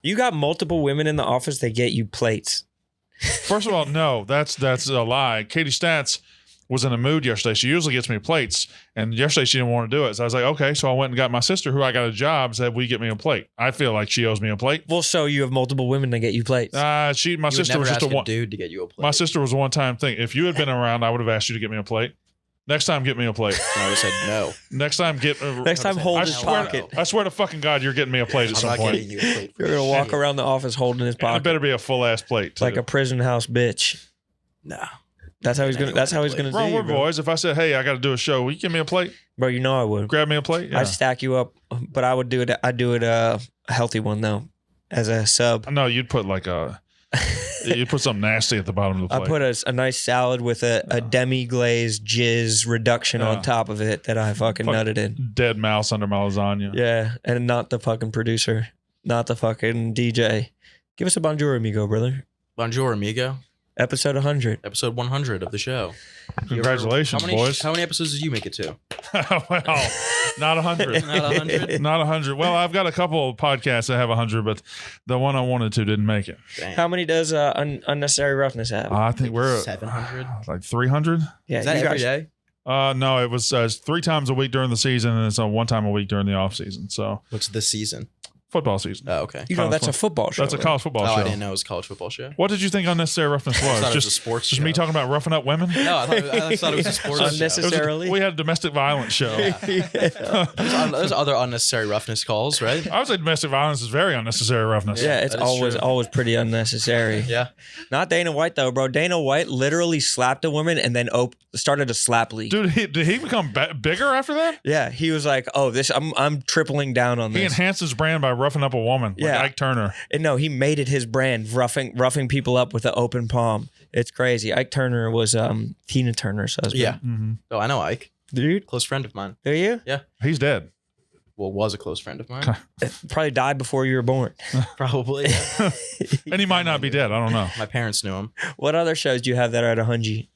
You got multiple women in the office that get you plates. First of all, no, that's a lie. Katie Stats was in a mood yesterday. She usually gets me plates, and yesterday she didn't want to do it. So I was like, okay. So I went and got my sister, who I got a job, said, "Will you get me a plate?" I feel like she owes me a plate. Well, so you have multiple women that get you plates. My You sister would was never just ask a one dude to get you a plate. My sister was a one-time thing. If you had been around, I would have asked you to get me a plate. Next time, get me a plate. I would have said no. Next time, hold I his swear, pocket. I swear to fucking God, you're getting me a plate at I'm some not point. getting you a plate. You're going to walk around the office holding his And it pocket better be a full-ass plate, too. like a prison house bitch. No. That's how he's going to Bro, do we're you, bro. boys. If I said, hey, I got to do a show, will you give me a plate? Bro, you know I would. Grab me a plate? Yeah. I'd stack you up, but I would do it. I'd do it a healthy one, though, as a sub. No, you'd put you'd put something nasty at the bottom of the I plate. put a nice salad with a demi-glazed jizz reduction on top of it that I fucking nutted in. Dead mouse under my lasagna. Yeah, and not the fucking producer, not the fucking DJ. Give us a bonjour, amigo, brother. Bonjour, amigo. Episode 100. Episode 100 of the show. Congratulations, boys. How many episodes did you make it to? Well, not 100. Not 100? Not 100. Well, I've got a couple of podcasts that have 100, but the one I wanted to didn't make it. Damn. How many does Unnecessary Roughness have? I think we're at 700? like 300. Yeah, Is that you every guys- day? No, it was 3 times a week during the season, and it's one time a week during the off season. So What's the season? football season. Oh, okay. You know, that's a football show. That's a college football Oh, show. I didn't know it was a college football show. What did you think Unnecessary Roughness was? I thought it was just a sports just show. me talking about roughing up women? No, I thought it was a sports show. Unnecessarily. We had a domestic violence show. There's other unnecessary roughness calls, right? I would say domestic violence is very unnecessary roughness. Yeah, it's that is always true. pretty unnecessary. Yeah. Not Dana White though, bro. Dana White literally slapped a woman and then started a slap league. Dude, did he become bigger after that? Yeah, he was like, "Oh, this I'm tripling down on He this." enhanced his brand by roughing up a woman, like Yeah. Ike Turner. And no, he made it his brand, roughing people up with an open palm. It's crazy. Ike Turner was Tina Turner's husband. Yeah. Mm-hmm. Oh, I know Ike. Dude, Close friend of mine. do you? He's dead. Well, was a close friend of mine. Probably died before you were born. Probably. Yeah. And he might not be dead. I don't know. My parents knew him. What other shows do you have that are at 100?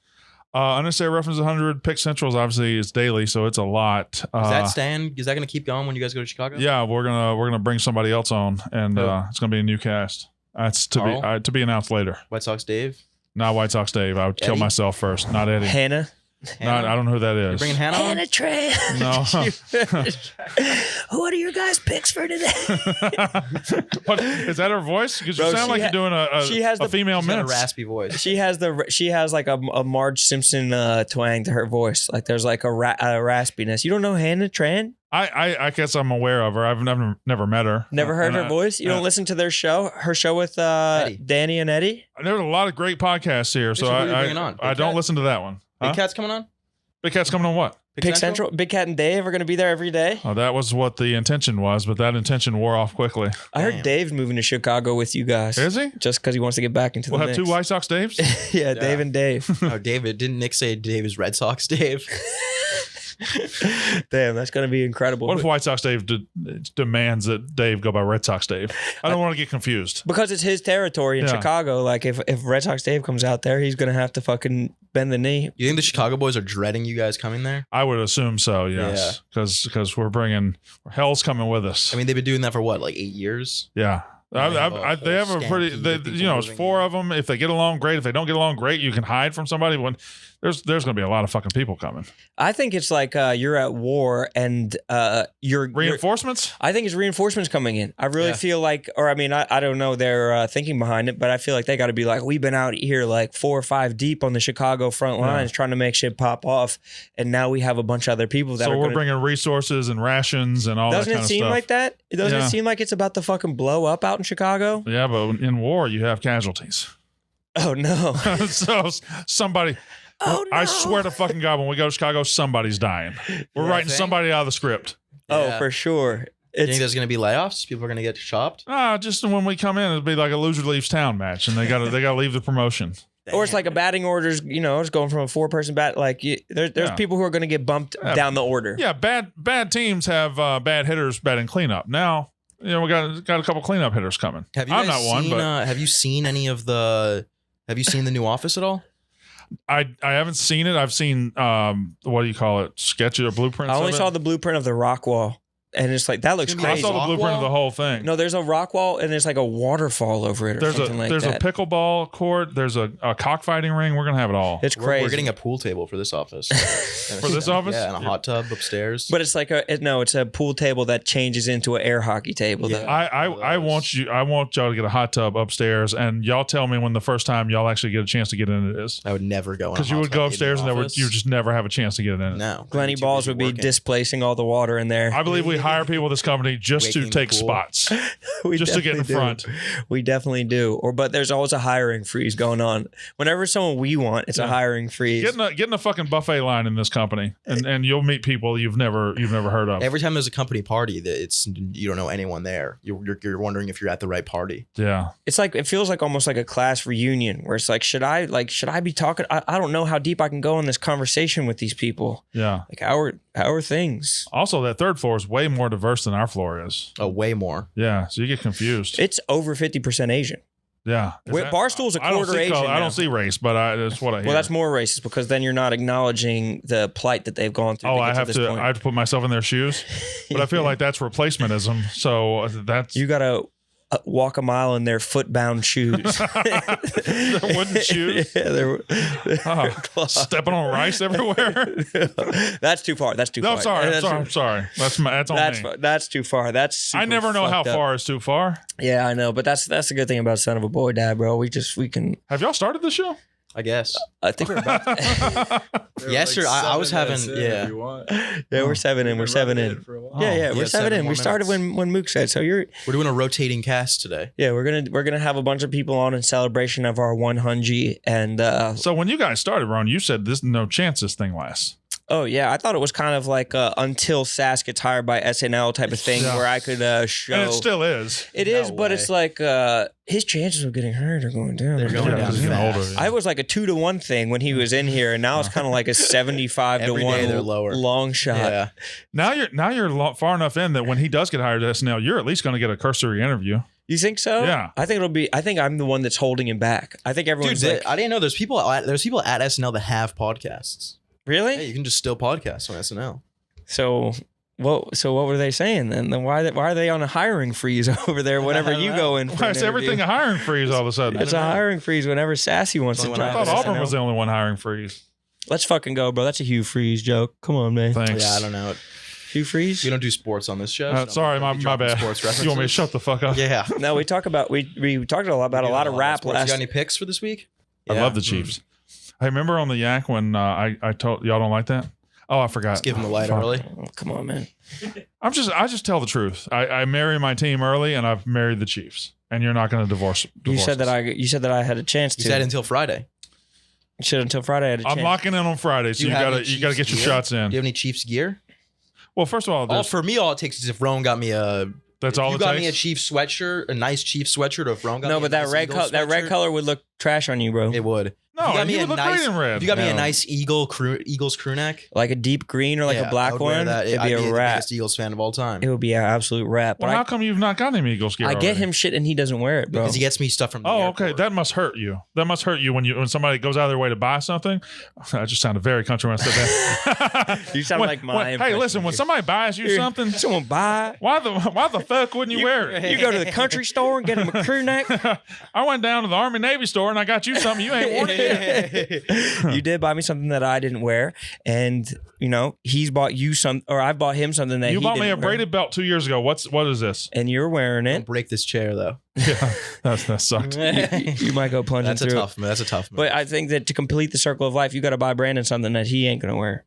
Unnecessary Roughness 100. Pick Central's obviously is daily, so it's a lot. Is that stand? Is that going to keep going when you guys go to Chicago? Yeah, we're gonna bring somebody else on, and it's gonna be a new cast. That's to be announced later. White Sox Dave? Not White Sox Dave. I would kill Eddie? myself first. Not Eddie. Hannah? Not, I don't know who that You're is. bringing Hannah on? Tran. No. What are your guys' picks for today? What is that her voice? Because you Bro, sound she like ha- you're doing she has a the- female She's got a mince. raspy voice. She has like a Marge Simpson twang to her voice. Like there's like a raspiness. You don't know Hannah Tran? I guess I'm aware of her. I've never met her. Never heard And her voice? You don't listen to their show? Her show with Eddie. Danny and Eddie? There's a lot of great podcasts here, so Who are you bringing on? I Big don't Cat? listen to that one. Big Huh? Cat's coming on? Big Cat's coming on what? Big Central? Big Cat and Dave are going to be there every day? Oh, that was what the intention was, but that intention wore off quickly. I heard Damn. Dave's moving to Chicago with you guys. Is he? Just because he wants to get back into We'll the have mix. two White Sox Daves. Yeah, Dave and Dave. Oh, David. Didn't Nick say Dave is Red Sox Dave? Damn, that's going to be incredible. What if White Sox Dave demands that Dave go by Red Sox Dave? I don't want to get confused. Because it's his territory in Yeah. Chicago. Like if Red Sox Dave comes out there, he's going to have to fucking bend the knee. You think the Chicago boys are dreading you guys coming there? I would assume so, yes, because we're bringing hell's coming with us. I mean, they've been doing that for what, like 8 years? Yeah. Yeah, they have a They have a whole pretty, stampede of people it's moving 4 in. of them. If they get along, great. If they don't get along, great. You can hide from somebody. When there's going to be a lot of fucking people coming. I think it's like you're at war and you're Reinforcements? I think it's reinforcements coming in. I really Yeah. feel like, or I mean, I don't know their thinking behind it, but I feel like they got to be like, we've been out here like 4 or 5 deep on the Chicago front lines trying to make shit pop off, and now we have a bunch of other people that So are we're gonna, bringing resources and rations and all that Doesn't kind it of seem stuff. like that? It doesn't Yeah. seem like it's about to fucking blow up out in Chicago? Yeah, but in war, you have casualties. Oh no! So somebody, Oh no! I swear to fucking God, when we go to Chicago, somebody's dying. We're Yeah, writing think? somebody out of the script. Oh, Yeah. for sure. You think It's there's going to be layoffs? People are going to get chopped? Just when we come in, it'll be like a loser leaves town match, and they got to leave the promotion. or it's like a batting orders. You know, it's going from a 4-person bat. Like there's Yeah. people who are going to get bumped down the order. Yeah, bad teams have bad hitters batting cleanup. Now, we got a couple cleanup hitters coming. Have you I'm guys not one, seen, but have you seen any of the? Have you seen the new Office at all? I haven't seen it. I've seen what do you call it? Sketches or blueprints. I only of it? saw the blueprint of the rock wall. and it's like that looks It's gonna be I crazy. saw the Rock blueprint of wall? the whole thing. No, there's a rock wall and there's like a waterfall over it or There's something like a that. pickleball court. There's a cockfighting ring. We're gonna have it all. It's crazy. We're getting a pool table for this office. For this office? Yeah, and a hot tub upstairs. but it's like it's a pool table that changes into an air hockey table. Yeah. though. I want y'all to get a hot tub upstairs, and y'all tell me when the first time y'all actually get a chance to get in it is. I would never go in a Because you hot would tub go in the upstairs and office. you would just never have a chance to get in it. No. Glenny I'd be too Balls busy would be working. displacing all the water in there. I believe we hire people at this company just to Waking the take pool. spots, We just to get in definitely do. front. We definitely do. But there's always a hiring freeze going on. Whenever someone we want, it's a hiring freeze. Get in a fucking buffet line in this company, and you'll meet people you've never heard of. Every time there's a company party, that it's you don't know anyone there. You're wondering if you're at the right party. Yeah. It's like it feels like almost like a class reunion where it's like, should I be talking? I don't know how deep I can go in this conversation with these people. Yeah. Like how are things? Also, that third floor is way more diverse than our floor is. Oh, way more. Yeah. So you get confused. It's over 50% Asian. Yeah. Is Where that- Barstool's a I don't quarter see Asian. color. I now. don't see race, but that's what I hear. Well, that's more racist because then you're not acknowledging the plight that they've gone through. Oh, to I get have to. to. This point. I have to put myself in their shoes, but I feel like that's replacementism. So that's You gotta walk a mile in their foot-bound shoes. their wooden shoes. Yeah, they're Stepping on rice everywhere. That's too far. That's too No, far. I'm sorry. That's I'm sorry. That's on me. That's too far. That's super I never know how fucked up. far is too far. Yeah, I know, but that's the good thing about Son of a Boy Dad, bro. We can. Have y'all started the show? I guess. I think we're about. Yes, sir. I was having. Yeah. Yeah, we're 7 in. We're 7 in. Yeah, we're Yeah, 7 in. more We started minutes. when Mook said. So you're. We're doing a rotating cast today. Yeah, we're gonna have a bunch of people on in celebration of our 100 and. So when you guys started, Ron, you said there's no chance this thing lasts. Oh yeah, I thought it was kind of like until Sass gets hired by SNL type of thing Yeah. where I could show. And it still is. It No is, but way. it's like his chances of getting hurt are going down. They're going Yeah, down 'cause he's getting fast. older. I was like a 2-to-1 thing when he was in here, and now it's kind of like a 75 to Every 1 day they're lower. long shot. Yeah. Now you're far enough in that when he does get hired at SNL, you're at least going to get a cursory interview. You think so? Yeah. I think I'm the one that's holding him back. I think Dude, everyone's like, I didn't know there's people at SNL that have podcasts. really? Yeah, you can just still podcast on SNL. So what were they saying then? Then why are they on a hiring freeze over there whenever I don't you know. go in? For Why an is everything interview? a hiring freeze all of a sudden? It's a hiring freeze whenever Sassy wants to Only when I drive. thought Auburn Auburn was the only one hiring freeze. Let's fucking go, bro. That's a Hugh Freeze joke. Come on, man. Thanks. Yeah, I don't know. Hugh Freeze? We don't do sports on this show. so Sorry, don't be my dropping bad. Sports references. You want me to shut the fuck up? Yeah. No, we talked about we talked a lot about a lot of rap sports. You last. got any picks for this week? I Yeah. love the Chiefs. Hey, remember on the Yak when I told y'all don't like that? Oh, I forgot. Let's give them the light Fuck. early. Oh, come on, man. I just tell the truth. I marry my team early, and I've married the Chiefs. And you're not going to divorce. You said that us. you said that I had a chance You to. said until Friday. You said until Friday I had a chance. I'm locking in on Friday, so Do you have gotta any you gotta Chiefs get your gear? shots in. Do you have any Chiefs gear? Well, first of all, For me, all it takes is if Rowan got me a. that's if all you it got takes. me a Chiefs sweatshirt, a nice Chiefs sweatshirt. Or if Rowan got No, me but a that nice red Eagles color sweatshirt, color would look trash on you, bro. it would. No, you got me you a would look nice, great in red. If you got me a No. nice Eagles crew neck. Like a deep green or like yeah, a black I would wear one. That. It'd I'd be a the wrap. biggest Eagles fan of all time. It would be an absolute wrap. Well, But how come you've not got any Eagles gear? I get already? him shit and he doesn't wear it, bro. Because he gets me stuff from the Oh, airport. okay. That must hurt you. That must hurt you when somebody goes out of their way to buy something. I just sounded very country when I said that. You sound like my Hey, impression listen. of When you. somebody buys you something, Someone buy. why the fuck wouldn't you wear it? You go to the country store and get him a crew neck. I went down to the Army Navy store and I got you something you ain't worn it yet. You did buy me something that I didn't wear, and he's bought you some, or I bought him something that You he bought me a didn't wear, braided belt 2 years ago. What is this? and you're wearing Don't it. break this chair though. Yeah, that sucked. You might go plunging That's a through. tough. That's a tough. Move. But I think that to complete the circle of life, you got to buy Brandon something that he ain't gonna wear.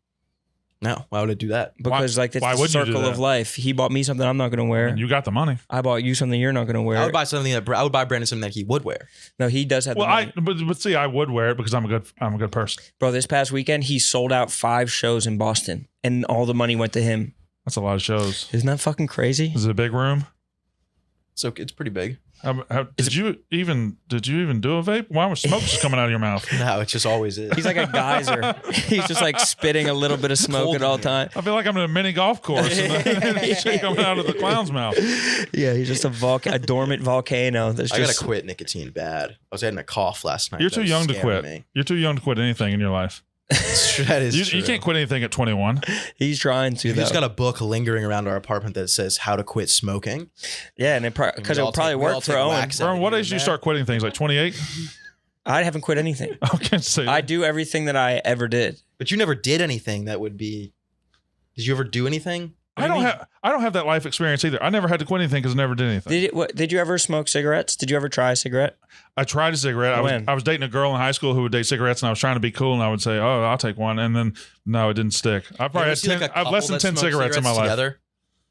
No, why would I do that? Because like it's why the wouldn't you do circle of that? life. He bought me something I'm not gonna wear. And you got the money. I bought you something you're not gonna wear. I would buy something I would buy Brandon something that he would wear. No, he does have Well, the money. but see, I would wear it because I'm a good person. Bro, this past weekend he sold out 5 shows in Boston, and all the money went to him. That's a lot of shows. Isn't that fucking crazy? Is it a big room? So it's pretty big. Did you even do a vape? Why was smoke just coming out of your mouth? No, it just always is. He's like a geyser. He's just like spitting a little bit of smoke cold at in all here. time. I feel like I'm in a mini golf course and there's shit coming out of the clown's mouth. Yeah, he's just a dormant volcano. That's I just gotta quit nicotine bad. I was having a cough last night. You're that too was young to scaring quit. me. You're too young to quit anything in your life. That is true. You can't quit anything at 21. He's trying to. You Though. just got a book lingering around our apartment that says how to quit smoking. Yeah, and because it'll probably work for Owen. From what age do you start quitting things? Like 28? I haven't quit anything. I can't say that. I do everything that I ever did. But you never did anything that would be. Did you ever do anything? I don't have that life experience either. I never had to quit anything because I never did anything. Did you ever smoke cigarettes? Did you ever try a cigarette? I tried a cigarette. I was dating a girl in high school who would date cigarettes, and I was trying to be cool, and I would say, "Oh, I'll take one," and then no, it didn't stick. I probably had I've less than 10 cigarettes in my life. Together?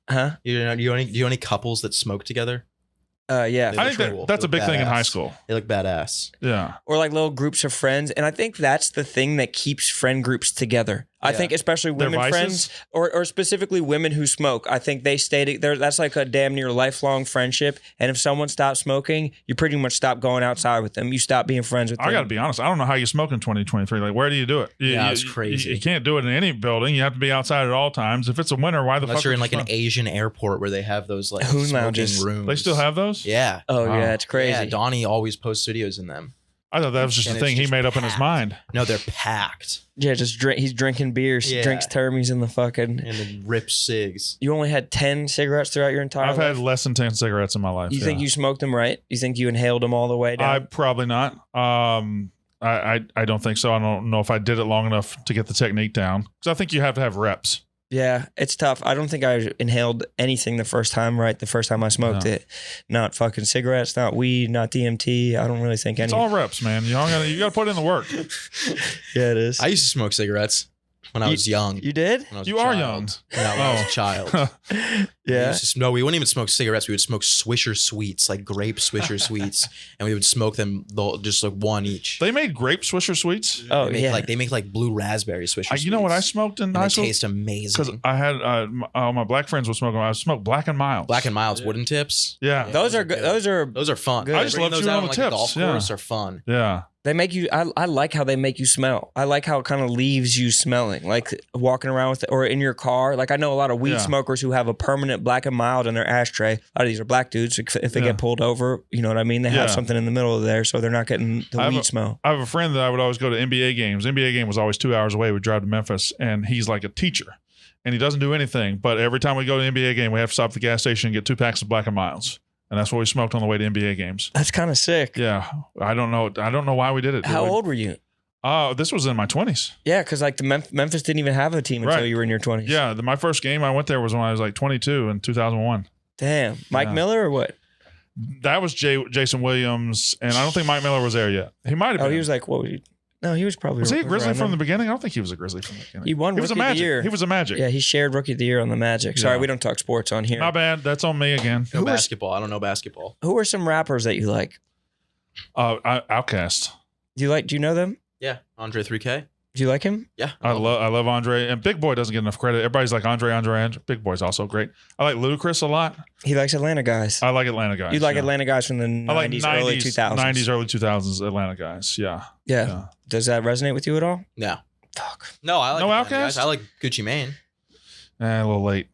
Huh? Do you know any couples that smoke together? Yeah. I think that's a big thing in high school. They look badass. Yeah. Or like little groups of friends. And I think that's the thing that keeps friend groups together. I think especially women friends or specifically women who smoke. I think they stay together. That's like a damn near lifelong friendship. And if someone stops smoking, you pretty much stop going outside with them. You stop being friends with them. I got to be honest. I don't know how you smoke in 2023. Like, where do you do it? It's crazy. You can't do it in any building. You have to be outside at all times. If it's a winter, why the fuck? Unless you're in like an Asian airport where they have those like Hoon smoking lounges. rooms. They still have those? Yeah. Oh, yeah. It's crazy. Yeah, Donnie always posts videos in them. I thought that was just a thing he made up in his mind. No, they're packed. Yeah, he's drinking beers, drinks termies in the fucking... And then rips cigs. You only had 10 cigarettes throughout your entire life? I've had less than 10 cigarettes in my life. You think you smoked them right? You think you inhaled them all the way down? Probably not. I don't think so. I don't know if I did it long enough to get the technique down. Because I think you have to have reps. Yeah, it's tough. I don't think I inhaled anything the first time I smoked it. Not fucking cigarettes, not weed, not DMT. I don't really think any. It's all reps, man. You got to put in the work. Yeah, it is. I used to smoke cigarettes when I was young. You did? You are young. No, when I was a child. Yeah. We wouldn't even smoke cigarettes. We would smoke Swisher Sweets, like grape Swisher Sweets, and we would smoke them just like one each. They made grape Swisher Sweets? Oh, They make like blue raspberry Swisher Sweets. You know what I smoked in high school? They taste amazing. Because I had my black friends would smoke them. I would smoke Black and Milds. Black and Milds wooden tips. Yeah. Those are good. Those are fun. Good. I just love those chewing out on on the like tips. a golf course are fun. Yeah. They make you. I like how they make you smell. I like how it kind of leaves you smelling, like walking around with it, or in your car. Like I know a lot of weed smokers who have a permanent Black and Mild in their ashtray. A lot of these are black dudes. If they get pulled over, you know what I mean. They have something in the middle of there, so they're not getting the weed smell. I have a friend that I would always go to NBA games. NBA game was always 2 hours away. We'd drive to Memphis, and he's like a teacher, and he doesn't do anything. But every time we go to an NBA game, we have to stop at the gas station and get 2 packs of Black and Milds. And that's what we smoked on the way to NBA games. That's kind of sick. Yeah. I don't know why we did it. How old were you? This was in my 20s. Yeah, because like the Memphis didn't even have a team until you were in your 20s. Yeah. My first game I went there was when I was like 22 in 2001. Damn. Mike Miller or what? That was Jason Williams. And I don't think Mike Miller was there yet. He might have been. Oh, he was like, what was he? No, he was probably. Was he a Grizzly from the beginning? I don't think he was a Grizzly from the beginning. He won Rookie of the Year. He was a Magic. Yeah, he shared Rookie of the Year on the Magic. Sorry, we don't talk sports on here. My bad. That's on me again. No basketball. I don't know basketball. Who are some rappers that you like? Outkast. Do you know them? Yeah, Andre 3K. Do you like him? Yeah, I love Andre, and Big Boy doesn't get enough credit. Everybody's like Andre. Big Boy's also great. I like Ludacris a lot. He likes Atlanta guys. I like Atlanta guys. You like Atlanta guys from the 90s, early 2000s. 90s, early 2000s Atlanta guys. Yeah. Does that resonate with you at all? No. Fuck. No, I like no Atlanta Outkast. guys. I like Gucci Mane. A little late.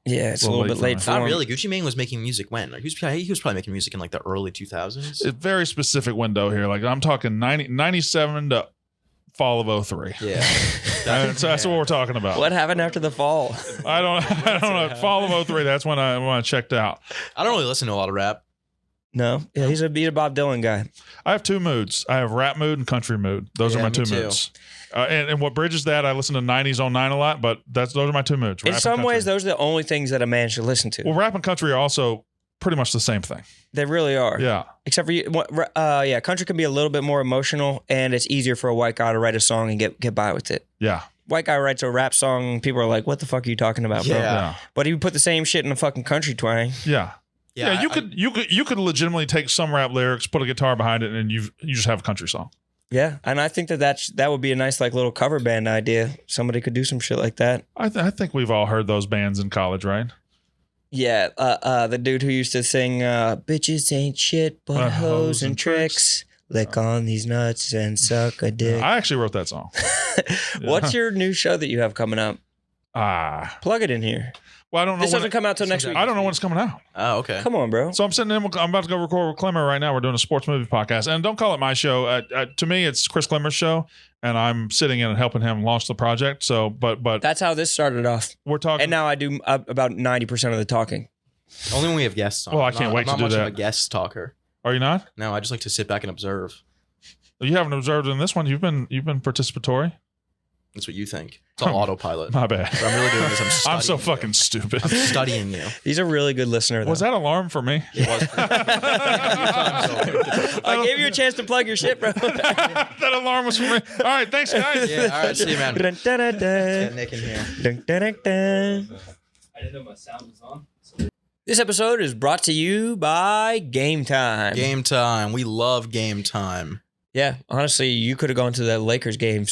Yeah, it's a little bit late for him. Not really. Gucci Mane was making music when? Like, he was probably making music in like the early 2000s. It's a very specific window here. Like I'm talking 97 to fall of 03. Yeah. That's what we're talking about. What happened after the fall? I don't know. Fall of 03, that's when I checked out. I don't really listen to a lot of rap. No. Yeah, he's a Bob Dylan guy. I have 2 moods. I have rap mood and country mood. Those are my 2 moods. And what bridges that, I listen to 90s on 9 a lot, but those are my 2 moods. In some ways, those are the only things that a man should listen to. Well, rap and country are also pretty much the same thing. They really are. Yeah. Except for you, country can be a little bit more emotional, and it's easier for a white guy to write a song and get by with it. Yeah. White guy writes a rap song, people are like, "What the fuck are you talking about, bro?" Yeah. But he would put the same shit in a fucking country twang. Yeah. Yeah, you could legitimately take some rap lyrics, put a guitar behind it, and you just have a country song. Yeah, and I think that would be a nice like little cover band idea. Somebody could do some shit like that. I think we've all heard those bands in college, right? Yeah, the dude who used to sing "Bitches ain't shit but hoes and tricks. Lick on these nuts and suck a dick." I actually wrote that song. What's your new show that you have coming up? Plug it in here. Well, I don't know. This doesn't come out till next week. I don't know when it's coming out. Oh, okay. Come on, bro. So I'm sitting in. I'm about to go record with Clemmer right now. We're doing a sports movie podcast, and don't call it my show. To me, it's Chris Clemmer's show, and I'm sitting in and helping him launch the project. So, but That's how this started off. we're talking. And now I do about 90% of the talking. Only when we have guests on. Well, I can't wait I'm to do not much that. of a guest talker. Are you not? No, I just like to sit back and observe. You haven't observed in this one. You've been participatory. That's what you think. It's all autopilot. My bad. But I'm really doing this. I'm studying. I'm so you. fucking stupid. I'm studying you. He's a really good listener, though. Was that alarm for me? It was. I gave you a chance to plug your shit, bro. That alarm was for me. All right, thanks, guys. Yeah, all right, see you, man. Dun, dun, dun, dun. Get Nick in here. Dun, dun, dun, dun. I didn't know my sound was on. This episode is brought to you by GameTime. Game time. We love game time. Yeah, honestly, you could have gone to the Lakers game.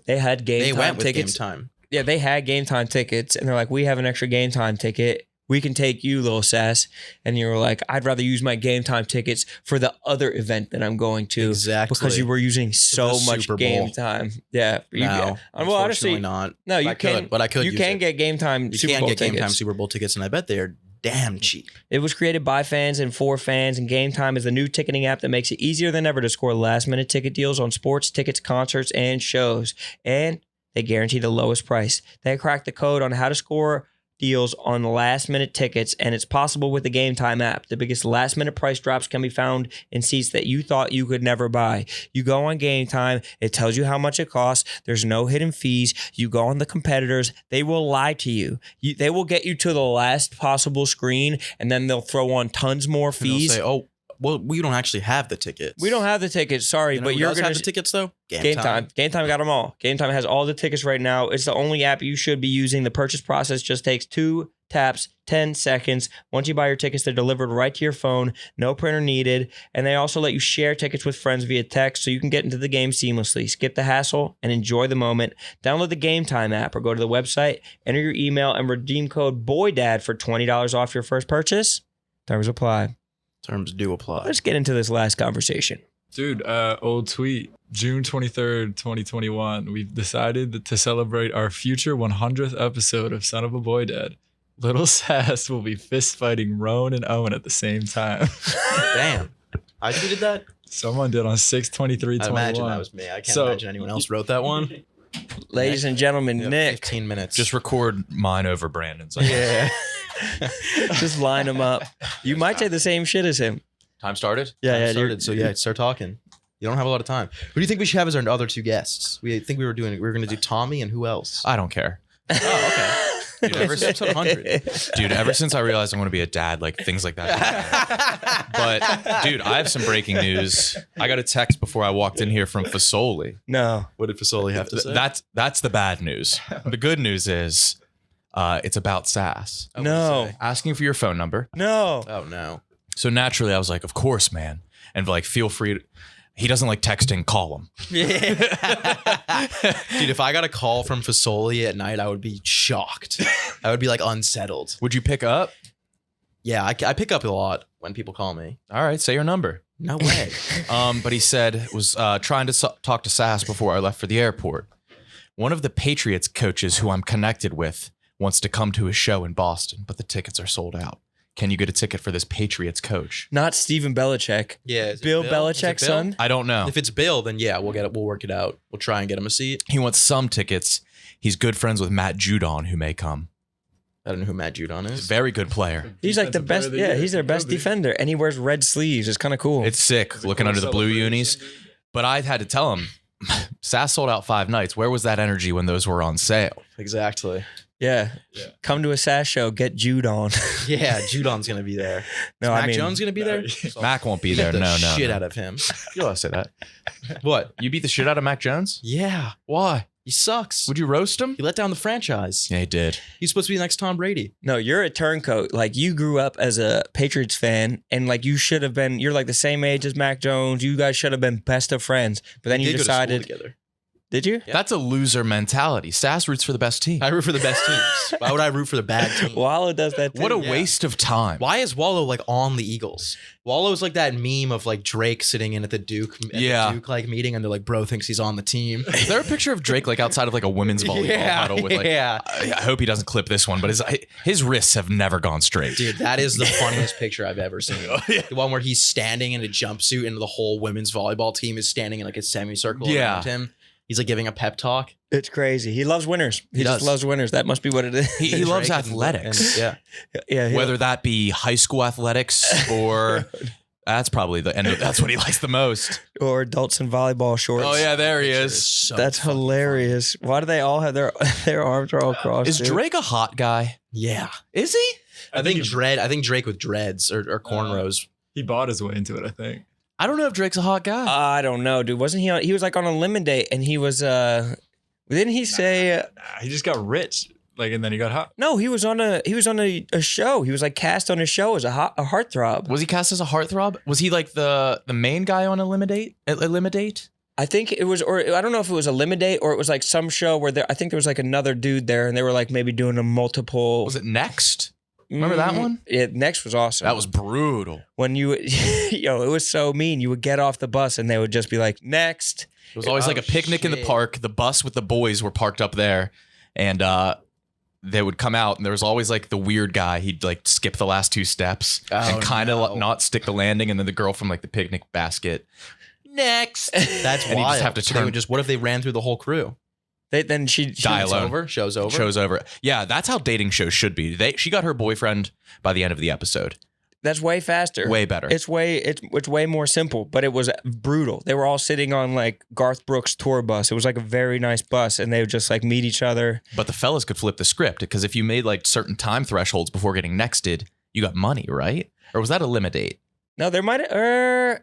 They had They GameTime went with tickets. game time. Yeah, they had GameTime tickets, and they're like, "We have an extra GameTime ticket. We can take you, little sass." And you were like, "I'd rather use my GameTime tickets for the other event that I'm going to." Exactly. Because you were using so the much Super Bowl. GameTime. Yeah. No, well, honestly, unfortunately not. no, you I can. could, but I could You use can it. get GameTime You Super can Bowl get game tickets. time Super Bowl tickets, and I bet they're damn cheap. It was created by fans and for fans, and GameTime is the new ticketing app that makes it easier than ever to score last-minute ticket deals on sports, tickets, concerts, and shows. And they guarantee the lowest price. They cracked the code on how to score deals on last-minute tickets, and it's possible with the GameTime app. The biggest last-minute price drops can be found in seats that you thought you could never buy. You go on GameTime, it tells you how much it costs. There's no hidden fees. You go on the competitors, they will lie to you. They will get you to the last possible screen, and then they'll throw on tons more And they'll fees. say, "Oh, well, we don't actually have the tickets. We don't have the tickets, sorry, You know but who you're does gonna have the tickets though. GameTime. GameTime got them all. GameTime has all the tickets right now. It's the only app you should be using. The purchase process just takes 2 taps, 10 seconds. Once you buy your tickets, they're delivered right to your phone. No printer needed. And they also let you share tickets with friends via text so you can get into the game seamlessly. Skip the hassle and enjoy the moment. Download the GameTime app or go to the website, enter your email, and redeem code BOYDAD for $20 off your first purchase. Terms apply. Terms do apply. Let's get into this last conversation. Dude, old tweet. June 23rd, 2021. We've decided to celebrate our future 100th episode of Son of a Boy Dad. Little Sass will be fist fighting Roan and Owen at the same time. Damn. I tweeted that. Someone did on 6/23/21. I imagine that was me. I can't So- imagine anyone else wrote that one. Ladies and gentlemen, Yeah, Nick. 15 minutes. Just record mine over Brandon's. yeah. Just line them up. You might say the same shit as him. Time started? Yeah, Started, so yeah, start talking. You don't have a lot of time. Who do you think we should have as our other two guests? We think we were going to do Tommy and who else? I don't care. Oh, okay. Dude, ever, Episode 100. dude, ever since I realized I'm going to be a dad, like things like that. But, dude, I have some breaking news. I got a text before I walked in here from Fasoli. No. What did Fasoli have to say? That's the bad news. The good news is it's about Sass. Oh, No. what'd he say? Asking for your phone number. No. Oh, no. So naturally, I was like, of course, man. And like, feel free to, he doesn't like texting, call him. Dude, if I got a call from Fasoli at night, I would be shocked. I would be like unsettled. Would you pick up? Yeah, I pick up a lot when people call me. All right, say your number. No way. But he said was trying to talk to Sass before I left for the airport. One of the Patriots coaches who I'm connected with wants to come to his show in Boston, but the tickets are sold out. Can you get a ticket for this Patriots coach? Not Steven Belichick. Yeah, is it Bill Is it Belichick's Bill? son. I don't know. If it's Bill, then yeah, we'll work it out. We'll try and get him a seat. He wants some tickets. He's good friends with Matt Judon, who may come. I don't know who Matt Judon is. Very good player. He's like the Defensive player best. of the Yeah, year. he's their best Could be. defender, and he wears red sleeves. It's kind of cool. It's sick looking under the blue unis. But I had to tell him, Sass sold out 5 nights. Where was that energy when those were on sale? Exactly. yeah. Come to a Sass show. Get Jude on. Yeah, Judon's gonna be there. No, Is I Mac mean, Jones gonna be there? Mac won't be Beat there. the No. shit out of him. You don't say that. What? You beat the shit out of Mac Jones? Yeah, Why? he sucks. Would you roast him? He let down the franchise. Yeah, he did. He's supposed to be the next Tom Brady. No, you're a turncoat. Like you grew up as a Patriots fan, and like you should have been. You're like the same age as Mac Jones. You guys should have been best of friends. But then They you did go to school decided. together. Did you? That's a loser mentality. Sass roots for the best team. I root for the best teams. Why would I root for the bad team? Wallow does that too. What a waste of time. Why is Wallow like on the Eagles? Wallow's like that meme of like Drake sitting in at the Duke, like meeting, and they're like, bro thinks he's on the team. Is there a picture of Drake like outside of like a women's volleyball huddle with like? I hope he doesn't clip this one, but his wrists have never gone straight. Dude, that is the funniest picture I've ever seen. The one where he's standing in a jumpsuit and the whole women's volleyball team is standing in like a semicircle around him. He's like giving a pep talk. It's crazy. He loves winners. He just loves winners. That must be what it is. He loves athletics. Yeah. Whether that be high school athletics or that's probably the end. That's what he likes the most. Or adults in volleyball shorts. Oh yeah, there he is. So That's hilarious. Why do they all have their arms are all crossed? Is Drake a hot guy? Yeah. Is he? I think Drake with dreads or cornrows. He bought his way into it, I think. I don't know if Drake's a hot guy. I don't know, dude. Wasn't he on? He was like on a lemon date, and he was. Didn't he say? He just got rich, like, and then he got hot. No, he was on a show. He was like cast on a show as a heartthrob. Was he cast as a heartthrob? Was he like the main guy on a Eliminate? I think it was, or I don't know if it was a lemon date or it was like some show where I think there was like another dude there, and they were like maybe doing a multiple. Was it Next? Remember that one? Yeah, Next was awesome. That was brutal. When you, it was so mean. You would get off the bus and they would just be like, next. It was always like a picnic in the park. The bus with the boys were parked up there, and they would come out, and there was always like the weird guy. He'd like skip the last two steps and kind of not stick the landing, and then the girl from like the picnic basket. Next. That's and wild. You just have to So turn. they would just, what if they ran through the whole crew? Then she Show's over. Show's over. Yeah, that's how dating shows should be. She got her boyfriend by the end of the episode. That's way faster. Way better. It's way more simple, but it was brutal. They were all sitting on like Garth Brooks' tour bus. It was like a very nice bus, and they would just like meet each other. But the fellas could flip the script, because if you made like certain time thresholds before getting nexted, you got money, right? Or was that a limit date? No, there might have.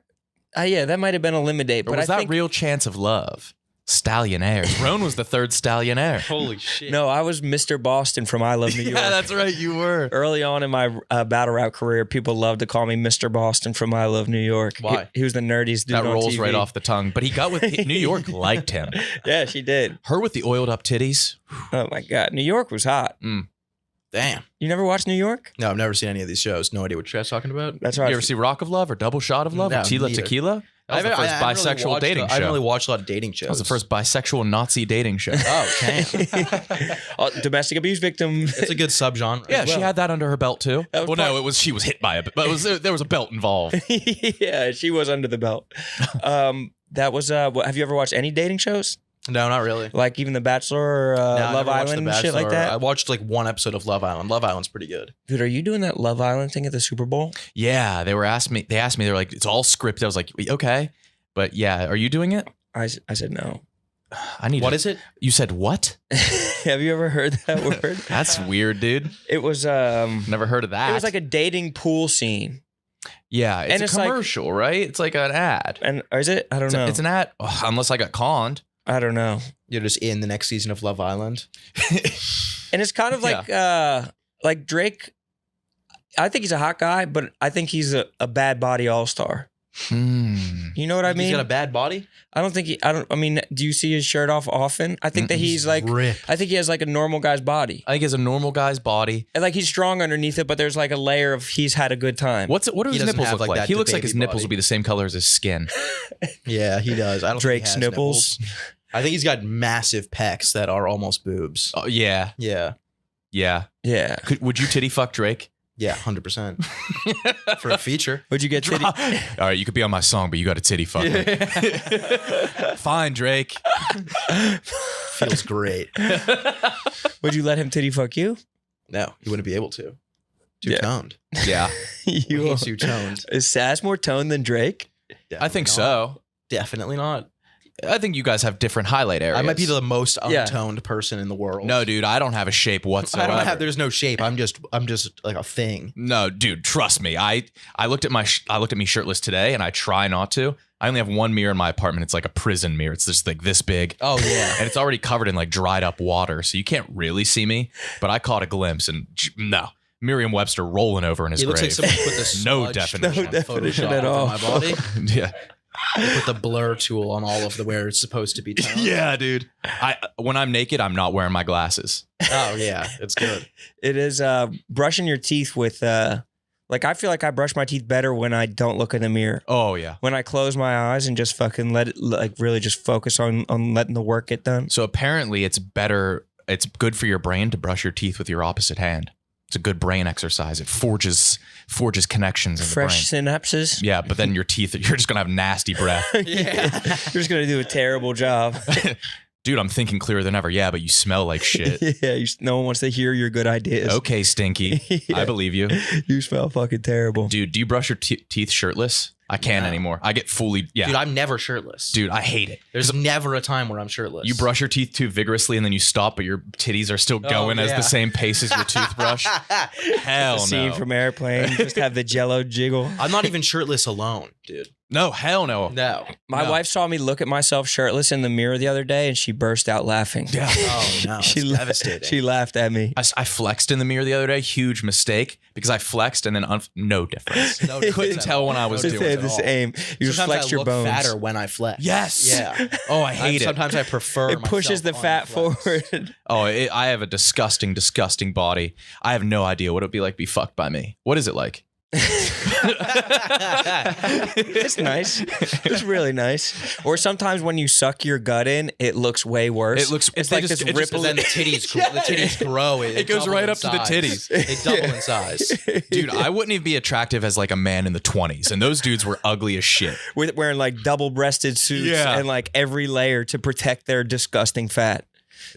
Yeah, that might have been a limit date. Or But was I that think, Real Chance of Love? Stallionaires. Roan was the third Stallionaire. Holy shit. No, I was Mr. Boston from I Love New York. Yeah, that's right. You were. Early on in my battle rap career, people loved to call me Mr. Boston from I Love New York. Why? He was the nerdiest dude That on rolls TV. right off the tongue. But he got with New York liked him. Yeah, she did. Her with the oiled up titties. Oh my God, New York was hot. Damn. You never watched New York? No, I've never seen any of these shows. No idea what you guys talking about. That's You right. ever see Rock of Love or Double Shot of Love No, or Tila neither. Tequila? That was the first I haven't bisexual dating I show. haven't really watched a lot of dating shows. That was the first bisexual Nazi dating show. Oh, damn. Domestic abuse victim. It's a good subgenre. Yeah, as she well. had that under her belt too. That was Well, no, she was hit by it, but there was a belt involved. Yeah, she was under the belt. That was. Have you ever watched any dating shows? No, not really. Like even The Bachelor or No, I Love never watched Island The and shit like Bachelor. I that? watched like one episode of Love Island. Love Island's pretty good. Dude, are you doing that Love Island thing at the Super Bowl? Yeah, they asked me, they're like, it's all scripted. I was like, okay. But yeah, are you doing it? I said no. I need What is it? You said what? Have you ever heard that word? That's weird, dude. It was Never heard of that. it was like a dating pool scene. yeah, it's and a it's like- commercial, right? It's like an ad. And or is it? I don't know. It's an ad. Ugh, unless I got conned. I don't know. You're just in the next season of Love Island. And it's kind of like Drake. I think he's a hot guy, but I think he's a bad body all-star. You know what I mean? He's got a bad body. I mean, do you see his shirt off often? I think that he's like ripped. I think he has like a normal guy's body. I think he has a normal guy's body. And like he's strong underneath it, but there's like a layer of he's had a good time. What do He his doesn't nipples have, look like, like? that He looks like baby his nipples body. will be the same color as his skin. Yeah, he does. I don't Drake's think he has nipples. I think he's got massive pecs that are almost boobs. Oh, yeah. Yeah. Yeah. Yeah. Would you titty fuck Drake? Yeah, 100%. For a feature. Would you get titty? All right, you could be on my song, but you got to titty fuck me. Fine, Drake. Feels great. Would you let him titty fuck you? No, you wouldn't be able to. Too Yeah. toned. Yeah, You He's too toned. Is Sass more toned than Drake? I think Definitely not. so. Definitely not. I think you guys have different highlight areas. I might be the most Yeah. untoned person in the world. No, dude, I don't have a shape whatsoever. I don't have. There's no shape. I'm just like a thing. No, dude, trust me. I looked at me shirtless today, and I try not to. I only have one mirror in my apartment. It's like a prison mirror. It's just like this big. Oh yeah. And it's already covered in like dried up water, so you can't really see me. But I caught a glimpse, and no, Merriam-Webster rolling over in his He looks grave. like someone put this No smudged definition. No definition Photoshop at all. over my body. Yeah. They put the blur tool on all of the where it's supposed to be toned. Yeah, dude. When I'm naked, I'm not wearing my glasses. Oh yeah, it's good. It is brushing your teeth with like I feel like I brush my teeth better when I don't look in the mirror. Oh yeah. When I close my eyes and just fucking let it like really just focus on letting the work get done. So apparently it's good for your brain to brush your teeth with your opposite hand. It's a good brain exercise. It forges connections in Fresh the brain. synapses. Yeah, but then your teeth, you're just gonna have nasty breath. Yeah. You're just gonna do a terrible job. Dude, I'm thinking clearer than ever. Yeah, but you smell like shit. Yeah, no one wants to hear your good ideas. Okay, Stinky. Yeah. I believe you. You smell fucking terrible. Dude, do you brush your teeth shirtless? I can't anymore. I get fully, yeah. Dude, I'm never shirtless. Dude, I hate it. There's never a time where I'm shirtless. You brush your teeth too vigorously and then you stop, but your titties are still going as yeah. the same pace as your toothbrush. Hell Scene no. from Airplane. Just have the jello jiggle. I'm not even shirtless alone, dude. No, hell no. No. My wife saw me look at myself shirtless in the mirror the other day and she burst out laughing. Yeah. Oh no, it's devastating. She laughed at me. I flexed in the mirror the other day. Huge mistake because I flexed and then no difference. No Couldn't difference tell at when I all. was They doing say it. the same. You just Sometimes flex I your look bones. fatter when I flex. Yes. Yeah. Oh, I hate it. Sometimes I prefer. It pushes the myself fat on flex. forward. Oh, I have a disgusting body. I have no idea what it would be like to be fucked by me. What is it like? It's nice. It's really nice. Or sometimes when you suck your gut in, it looks way worse. It looks- It's they like just- this it just- ripple. Then the titties grow. It goes double right in up to the size. titties. They double in size. Dude, I wouldn't even be attractive as like a man in the 20s. And those dudes were ugly as shit. With wearing like double-breasted suits Yeah. and like every layer to protect their disgusting fat.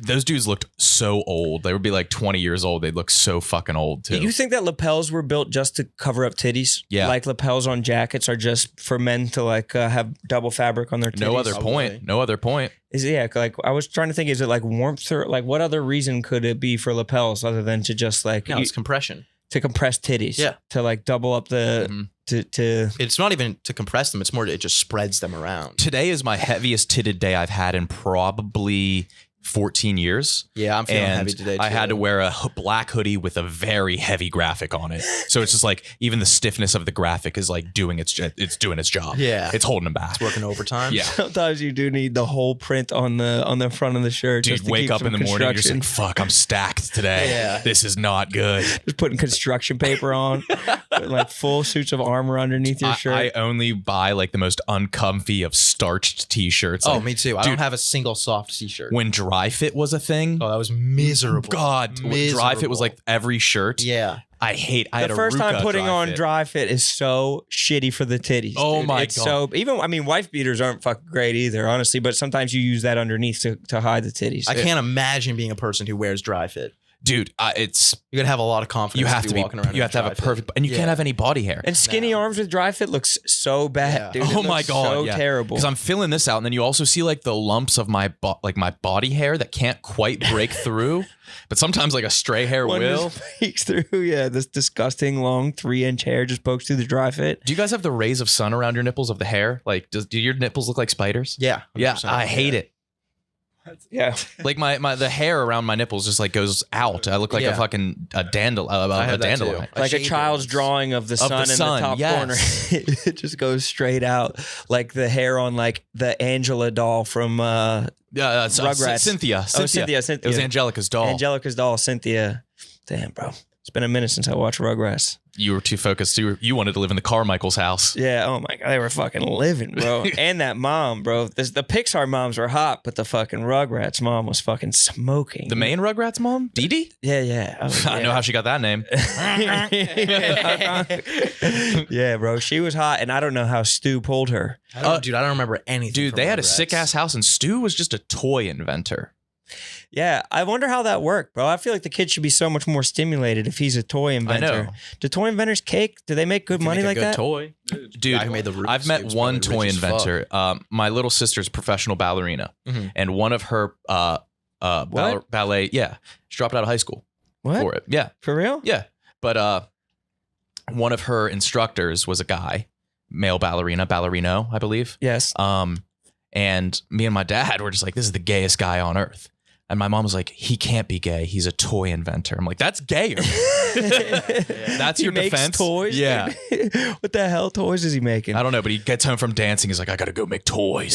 Those dudes looked so old. They would be like 20 years old. They'd look so fucking old too. Do you think that lapels were built just to cover up titties? Yeah. Like lapels on jackets are just for men to like have double fabric on their titties? No other point. No other point. Is it, yeah, like I was trying to think, is it like warmth or like what other reason could it be for lapels other than to just like No, it's compression. to compress titties? Yeah. To like double up the Mhm. to It's not even to compress them. It's more it just spreads them around. Today is my heaviest titted day I've had in probably 14 years. Yeah, I'm feeling And heavy today. Too. I had to wear a black hoodie with a very heavy graphic on it. So it's just like even the stiffness of the graphic is like doing its job. Yeah. It's holding them back. working overtime. Yeah. sometimes you do need the whole print on the front of the shirt. Dude, just to wake keep up some in the morning, you're just construction. like, fuck, I'm stacked today. Yeah. This is not good. Just putting construction paper on, putting, like full suits of armor underneath your shirt. I only buy like the most uncomfy of starched t-shirts. Oh, Like, me too. I dude, don't have a single soft t-shirt. when dry fit was a thing. Oh, that was miserable. God, when dry fit was like every shirt. Yeah. I had the a first time Ruka putting on fit. dry fit is so shitty for the titties. Oh dude. my It's God. So even I mean, wife beaters aren't fucking great either, honestly. But sometimes you use that underneath to hide the titties. I can't imagine being a person who wears dry fit. Dude, it's You're gonna have a lot of confidence. you have to be walking around. you have to have a perfect and you can't have any body hair. And skinny arms with dry fit looks so bad, Yeah. dude. It Oh my looks God, so yeah. terrible. Because I'm filling this out, and then you also see like the lumps of my my body hair that can't quite break through, but sometimes like a stray hair One will. just peeks through. Yeah, this disgusting long 3-inch hair just pokes through the dry fit. Do you guys have the rays of sun around your nipples of the hair? Like, do your nipples look like spiders? Yeah. Yeah, 100%. I hate it. Yeah, Like the hair around my nipples just like goes out. I look like Yeah. a fucking I a have that dandelion. too. I like a shaved it child's once. drawing of the Of the sun in sun, the top yes. corner. It just goes straight out, like the hair on like the Angela doll from Rugrats. Cynthia. Oh, Cynthia. It was Angelica's doll. Angelica's doll, Cynthia. Damn, bro. It's been a minute since I watched Rugrats. You were too focused. You wanted to live in the Carmichael's house. Yeah, oh my God. They were fucking living, bro. And that mom, bro. The Pixar moms were hot, but the fucking Rugrats mom was fucking smoking. The main Rugrats mom, Dee Dee. Yeah, yeah. Oh, I know how she got that name. Yeah, bro. She was hot, and I don't know how Stu pulled her. Dude, I don't remember anything. Dude, from they had a Rugrats. sick ass house, and Stu was just a toy inventor. Yeah, I wonder how that worked, bro. I feel like the kid should be so much more stimulated if he's a toy inventor. know. Do toy inventors cake? Do they make good money like that? Toy. Dude, Guy who made the Rubik's I've met Cube's one probably toy rich as fuck. inventor. My little sister's a professional ballerina, Mhm. and one of her ballet, yeah, she dropped out of high school What? for it. Yeah, For real? yeah. But one of her instructors was a guy, male ballerino, I believe. Yes. And me and my dad were just like, this is the gayest guy on earth. And my mom was like, he can't be gay. He's a toy inventor. I'm like, that's gayer. That's your he makes defense? toys? Yeah. What the hell toys is he making? I don't know, but he gets home from dancing. He's like, I got to go make toys.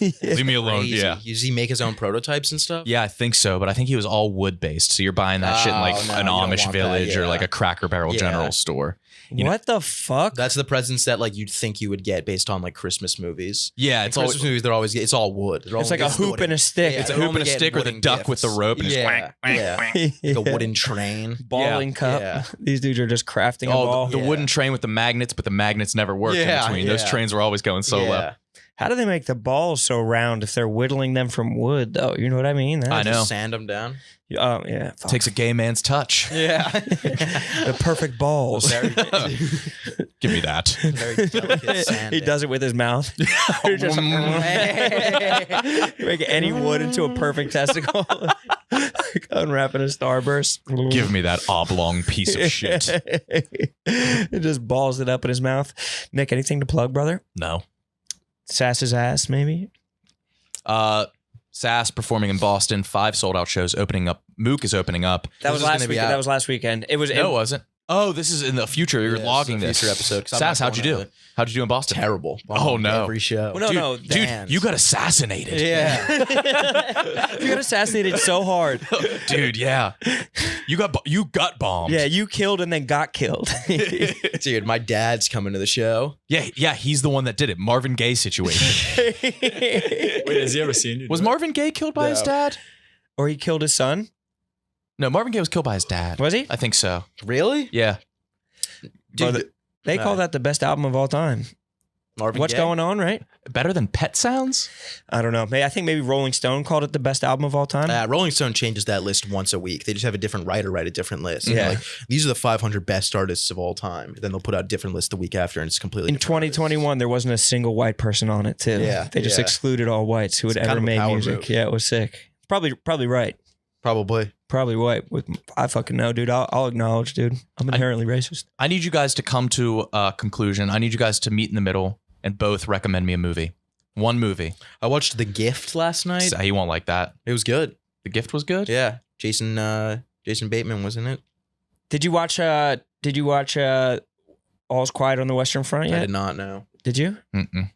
Leave me alone. Crazy. Yeah. Does he make his own prototypes and stuff? Yeah, I think so. But I think he was all wood based. So you're buying that shit in like Oh, no, an you don't Amish want village that, or like yeah. a Cracker Barrel Yeah. general store. You know- What the fuck? That's the presents that like you'd think you would get based on like Christmas movies. Yeah, It's Christmas movies. They're always it's all wood. It's like a hoop and a stick. Yeah, It's a they're hoop and only a stick getting or the wooden duck with the gifts. rope and just Yeah, yeah. Like a wooden train. Balling cup. Yeah. These dudes are just crafting a Oh, ball. the wooden train with the magnets, but the magnets never worked Yeah, in between. Those yeah. trains were always going solo. Yeah. How do they make the balls so round if they're whittling them from wood, though? You know what I mean? I know. Just sand them down. Oh, yeah. Fuck. Takes a gay man's touch. Yeah. The perfect balls. Give me that. Very delicate sand. He does it with his mouth. Just make any wood into a perfect testicle. Unwrapping a starburst. Give me that oblong piece of shit. It just balls it up in his mouth. Nick, anything to plug, brother? No. Sass his ass, maybe? Sass performing in Boston, 5 sold out shows opening up. Mook is opening up. That This was is last gonna be weekend. out. That was last weekend. It was. No, it wasn't. Oh, this is in the future. You're Yeah, logging it's a this. future episode, 'cause I'm Sass, not how'd you going do? to- How'd you do in Boston? Terrible. Oh, no. Every show. Well, no, Dude, Vans. you got assassinated. Yeah. You got assassinated so hard. Dude, yeah. You got bombed. Yeah, you killed and then got killed. Dude, my dad's coming to the show. Yeah, he's the one that did it. Marvin Gaye situation. Wait, has he ever seen you? Was do it? Marvin Gaye killed by his dad? Or he killed his son? No, Marvin Gaye was killed by his dad. Was he? I think so. Really? Yeah. Dude, They call that the best album of all time. Marvin What's Gaye? going on, right? Better than Pet Sounds? I don't know. I think maybe Rolling Stone called it the best album of all time. Rolling Stone changes that list once a week. They just have a different writer write a different list. And Yeah. they're like, these are the 500 best artists of all time. Then they'll put out a different list the week after, and it's completely In different artists. 2021, there wasn't a single white person on it, too. Yeah, They just yeah. excluded all whites who would It's kind ever of a make power music. move. Yeah, it was sick. Probably right. Probably. Probably white. I fucking know, dude. I'll acknowledge, dude. I'm inherently racist. I need you guys to come to a conclusion. I need you guys to meet in the middle and both recommend me a movie. One movie. I watched The Gift last night. So you won't like that. It was good. The Gift was good? Yeah. Jason Bateman was in it. Did you watch All's Quiet on the Western Front I yet? did not know. Did you? Mm-mm.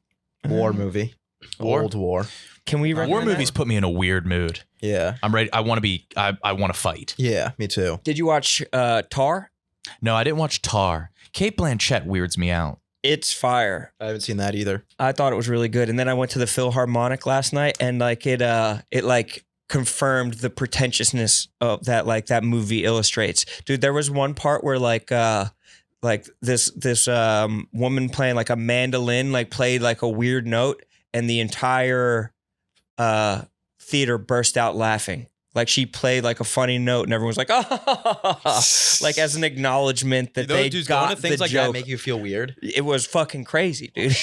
War movie. War? Old war. Can we War recommend movies that? put me in a weird mood. Yeah. I'm ready. I want to fight. Yeah, me too. Did you watch Tar? No, I didn't watch Tar. Kate Blanchett weirds me out. It's fire. I haven't seen that either. I thought it was really good. And then I went to the Philharmonic last night, and like it like confirmed the pretentiousness of that movie illustrates. Dude, there was one part where like this woman playing like a mandolin like played like a weird note, and the entire theater burst out laughing. Like she played like a funny note, and everyone was like, "Oh!" Like as an acknowledgement that they Dudes, got going to things the like joke. that make you feel weird. It was fucking crazy, dude.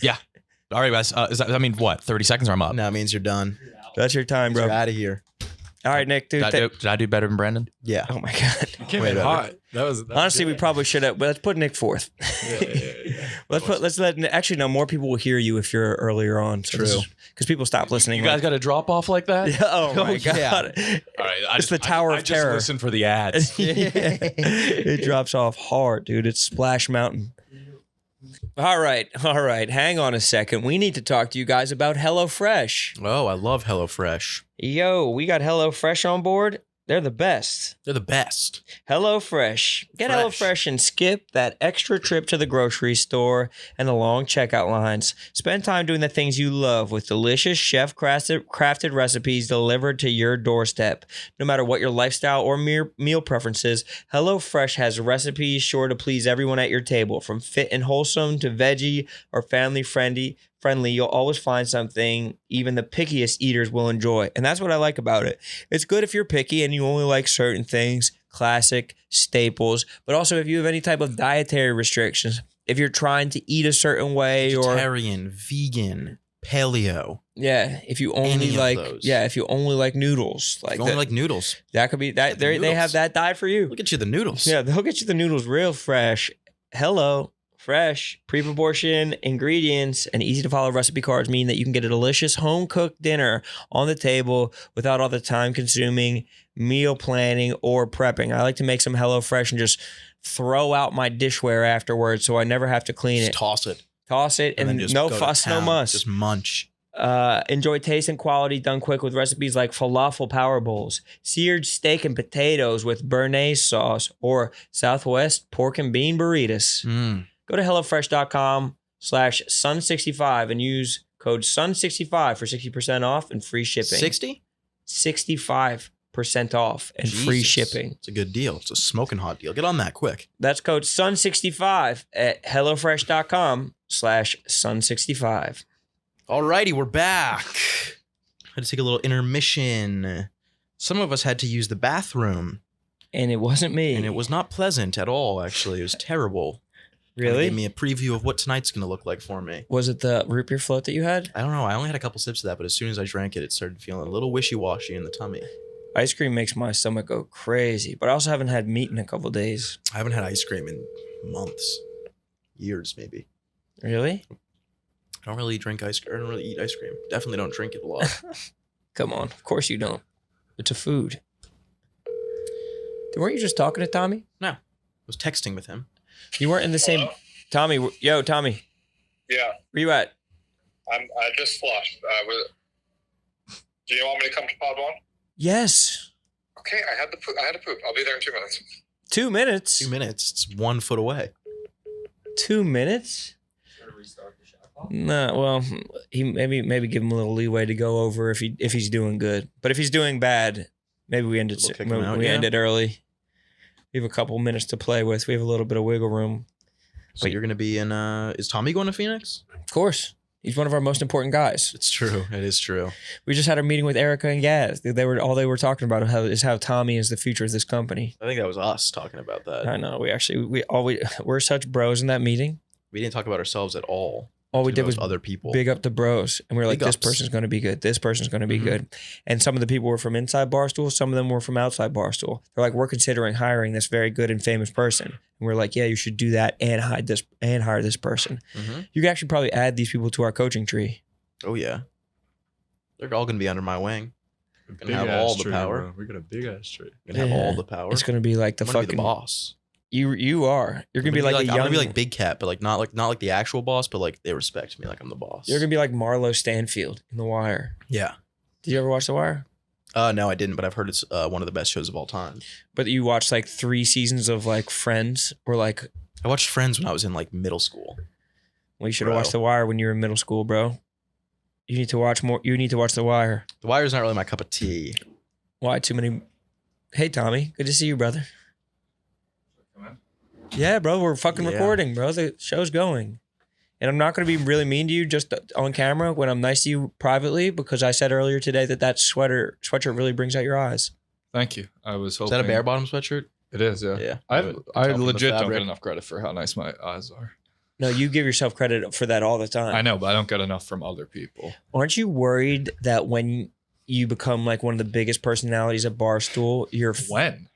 Yeah. All right, guys. I mean, what? 30 seconds or I'm up? No, it means you're done. That's your time, You're bro. out of here. All right, Nick, dude. Did I do better than Brandon? Yeah. Oh my god. Came Way in better. hot. That was Honestly, we probably should have. But let's put Nick fourth. Yeah. Let's let. Actually, no. More people will hear you if you're earlier on. True. Because people stop listening. You guys got to drop off like that? Yeah, oh my Oh, god. yeah. All right. It's the Tower of Terror. listen for the ads. Yeah. It drops off hard, dude. It's Splash Mountain. All right. Hang on a second. We need to talk to you guys about HelloFresh. Oh, I love HelloFresh. Yo, we got HelloFresh on board. They're the best. They're the best. HelloFresh. Get Fresh. HelloFresh and skip that extra trip to the grocery store and the long checkout lines. Spend time doing the things you love with delicious chef-crafted recipes delivered to your doorstep. No matter what your lifestyle or meal preferences, HelloFresh has recipes sure to please everyone at your table. From fit and wholesome to veggie or family-friendly, you'll always find something even the pickiest eaters will enjoy. And that's what I like about it. It's good if you're picky and you only like certain things, classic, staples, but also if you have any type of dietary restrictions, if you're trying to eat a certain way Vegetarian, vegan, paleo. yeah, if you only Any of like those. if you only like noodles, like If you only that, like noodles. that could be that the they have noodles. that diet for you. Look at you, the noodles. Yeah, they'll get you the noodles real fresh. HelloFresh. Fresh, pre-proportioned ingredients and easy to follow recipe cards mean that you can get a delicious home-cooked dinner on the table without all the time-consuming meal planning or prepping. I like to make some HelloFresh and just throw out my dishware afterwards so I never have to clean Just it. toss it, And then just no go to fuss, no town. muss. Just munch. Enjoy taste and quality done quick with recipes like falafel power bowls, seared steak and potatoes with béarnaise sauce, or Southwest pork and bean burritos. Go to HelloFresh.com/Sun65 and use code Sun65 for 60% off and free shipping. 60? 65% off and free Jesus. shipping. It's a good deal. It's a smoking hot deal. Get on that quick. That's code Sun65 at HelloFresh.com/Sun65. Alrighty, we're back. Had to take a little intermission. Some of us had to use the bathroom, And it wasn't me. and it was not pleasant at all, actually. It was terrible. really? Gave me a preview of what tonight's going to look like for me. Was it the root beer float that you had? I don't know. I only had a couple sips of that, but as soon as I drank it, it started feeling a little wishy-washy in the tummy. Ice cream makes my stomach go crazy, but I also haven't had meat in a couple days. I haven't had ice cream in months. Years, maybe. Really? I don't really drink ice cream. I don't really eat ice cream. Definitely don't drink it a lot. Come on. Of course you don't. It's a food. Weren't you just talking to Tommy? I was texting with him. You weren't in the same... Tommy. Yo, Tommy. Yeah, Where you at? I just flushed. Do you want me to come to Pod 1? Yes. Okay, I had to poop. I'll be there in 2 minutes. 2 minutes? 2 minutes. It's 1 foot away. 2 minutes? No, well, he maybe give him a little leeway to go over if he's doing good. But if he's doing bad, maybe we end it We'll kick him out, end it early. We have a couple minutes to play with. We have a little bit of wiggle room. So you're going to be in... is Tommy going to Phoenix? Of course. He's one of our most important guys. It's true. It is true. We just had a meeting with Erica and Gaz. They were talking about how Tommy is the future of this company. I think that was us talking about that. I know. We're such bros in that meeting. We didn't talk about ourselves at all. All we Talked did about was other people. big up the bros. And we were like, Big this ups. person's going to be good. This person's going to be Mhm. good. And some of the people were from inside Barstool. Some of them were from outside Barstool. They're like, we're considering hiring this very good and famous person. And we're like, yeah, you should do that and hire this person. Mhm. You could actually probably add these people to our coaching tree. Oh, yeah. They're all going to be under my wing. Big have ass all the tree, power. bro. We got a big ass tree. Going to have all the power. It's going to be like the I'm gonna be fucking the boss. You are. You're going to be like a young... I'm going to be like Big Cat, but not like the actual boss, but like they respect me like I'm the boss. You're going to be like Marlo Stanfield in The Wire. Yeah. Did you ever watch The Wire? No, I didn't, but I've heard it's one of the best shows of all time. But you watched like 3 seasons of like Friends or like... I watched Friends when I was in like middle school. Well, you should have Bro. watched The Wire when you were in middle school, bro. You need to watch more. You need to watch The Wire. The Wire's not really my cup of tea. Why? Too many... Hey, Tommy. Good to see you, brother. Yeah, bro. We're fucking Yeah. recording, bro. The show's going. And I'm not going to be really mean to you just on camera when I'm nice to you privately because I said earlier today that sweatshirt really brings out your eyes. Thank you. I was Is hoping. that a bare bottom sweatshirt? It is, yeah. Yeah. I Tell from the legit don't fabric. get enough credit for how nice my eyes are. No, you give yourself credit for that all the time. I know, but I don't get enough from other people. Aren't you worried that when you become like one of the biggest personalities at Barstool, When?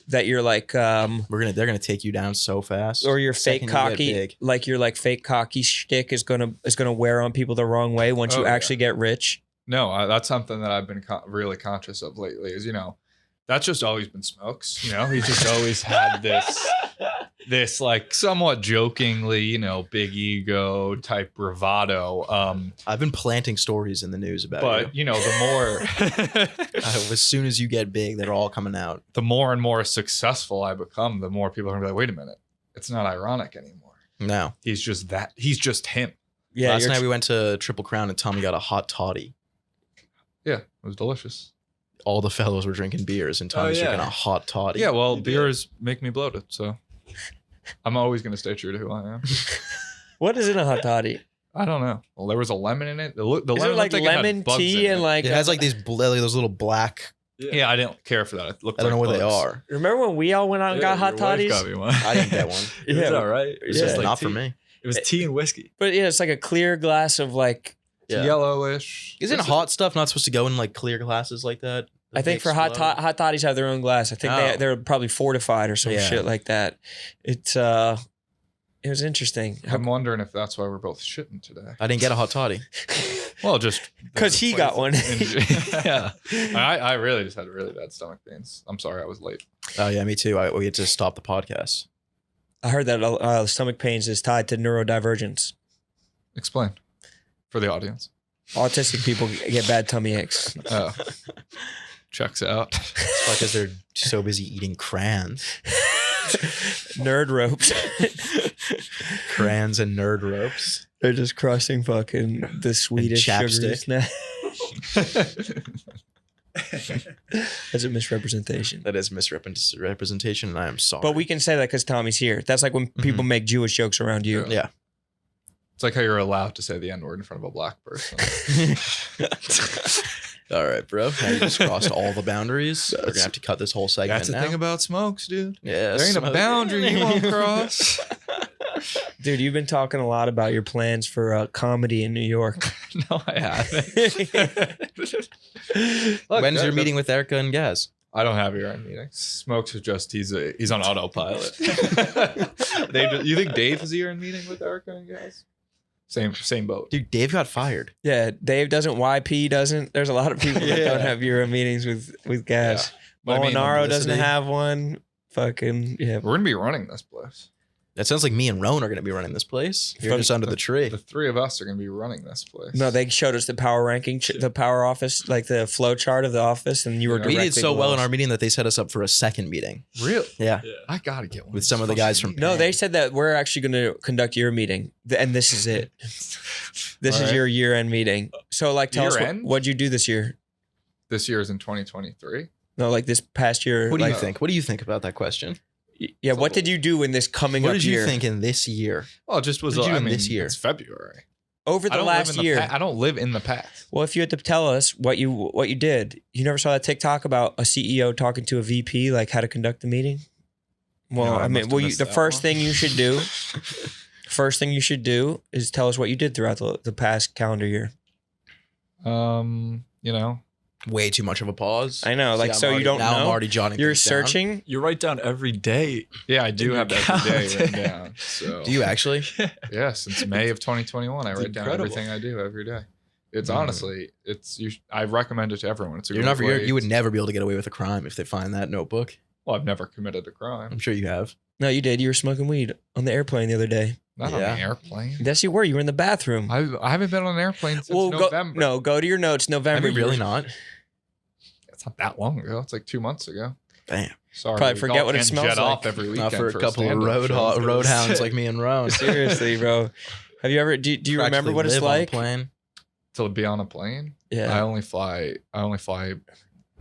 that you're like They're gonna take you down so fast. or your Second fake you get cocky big. like your like fake cocky shtick is gonna wear on people the wrong way once Oh, you yeah. actually get rich. No, that's something that I've been really conscious of lately is, that's just always been Smokes. He's just always had this like somewhat jokingly, big ego type bravado. I've been planting stories in the news about you. But, the more As soon as you get big, they're all coming out. the more and more successful I become, the more people are gonna be like, wait a minute, it's not ironic anymore. No. He's just that. He's just him. Yeah, Last night we went to Triple Crown and Tommy got a hot toddy. Yeah, it was delicious. All the fellows were drinking beers and Tommy's yeah. drinking a hot toddy. Yeah, well, You did. beers make me bloated, so I'm always gonna stay true to who I am. what is in a hot toddy? I don't know. Well, there was a lemon in it. The Is lemon it like looked it had lemon bugs tea in and it. like It has like those little black. Yeah, I didn't care for that. It looked I don't know like where they bugs. are. remember when we all went out and got hot your wife toddies? got me one. I didn't get one. It was Yeah. all right. It's Yeah. just like not for tea. me. It was tea and whiskey. But yeah, it's like a clear glass of like Yeah. Yellowish. Isn't It's hot stuff not supposed to go in like clear glasses like that? I think for hot toddies have their own glass. I think Oh. they're probably fortified or some Yeah. shit like that. It's It was interesting. I'm wondering if that's why we're both shitting today. I didn't get a hot toddy. Well, just Because he got one. Yeah. I really just had really bad stomach pains. I'm sorry I was late. Oh yeah, me too. We had to stop the podcast. I heard that stomach pains is tied to neurodivergence. Explain for the audience. Autistic people get bad tummy aches. Oh. Checks out. It's because they're so busy eating crayons. Nerd ropes. Crayons and nerd ropes. They're just crushing fucking the sweetest chapstick. sugars. That's a misrepresentation. That is misrepresentation, and I am sorry. But we can say that because Tommy's here. That's like when people make Jewish jokes around you. Yeah. It's like how you're allowed to say the N-word in front of a black person. All right, bro. Now you just crossed all the boundaries. We're gonna have to cut this whole segment. That's the now. thing about smokes, dude. Yeah, There ain't a boundary you won't cross. Dude, you've been talking a lot about your plans for comedy in New York. No, I haven't. Look, When's your meeting with Erica and Gaz? I don't have your own meetings. Smokes is just he's on autopilot. You think Dave is here in meeting with Erica and Gaz? Same boat. Dude, Dave got fired. Yeah, Dave doesn't. YP doesn't. There's a lot of people that don't have Euro meetings with Gaz. But I mean, Molinaro doesn't publicity. have one. Fucking yeah. We're gonna be running this place. That sounds like me and Roan are going to be running this place. You're From just under the tree. The three of us are gonna be running this place. No, they showed us the power ranking, the power office, like the flow chart of the office, and you were. We We directly did so below well in us. our meeting that they set us up for a second meeting. Really? Yeah. I gotta get one With of some these of the guys fucking from- No, they said that we're actually going to conduct your meeting, and this is it. This All is right. your year-end meeting. So, like, tell us Year-end? what'd you do this year? This year is in 2023. No, like this past year. What do you like, think? What do you think about that question? Yeah, what did you do in this coming What up did you year? think in this year? Well, it just was. What did you I do mean, this year? It's February. Over I the don't last live in year? I don't live in the past. Well, if you had to tell us what you did, you never saw that TikTok about a CEO talking to a VP, like how to conduct the meeting. Well, No, I I mean, must have missed the that first one. thing you should do, is tell us what you did throughout the past calendar year. You know, Way too much of a pause. I know, like, See, so you don't now I'm know. already jotting You're things down. searching. You write down every day. yeah, I do In have your that every day written calendar. down. So Do you actually? Yeah, since May of 2021, I It's write down incredible. everything I do every day. It's honestly, I recommend it to everyone. It's a You're great never. way. You would never be able to get away with a crime if they find that notebook. Well, I've never committed a crime. I'm sure you have. No, you did. You were smoking weed on the airplane the other day. Not on Yeah. an airplane. Yes, you were. You were in the bathroom. I haven't been on an airplane since Well, November. go to your notes. November. Have you really not? It's not that long ago. It's like 2 months ago. Damn. Sorry, Probably we forget all what it can't smells jet like. off every weekend Not for a couple of stand-up shows. roadhounds like me and Roan. Seriously, bro. Have you ever? Do you remember Practically what it's live on a like? plane. To be on a plane. Yeah. I only fly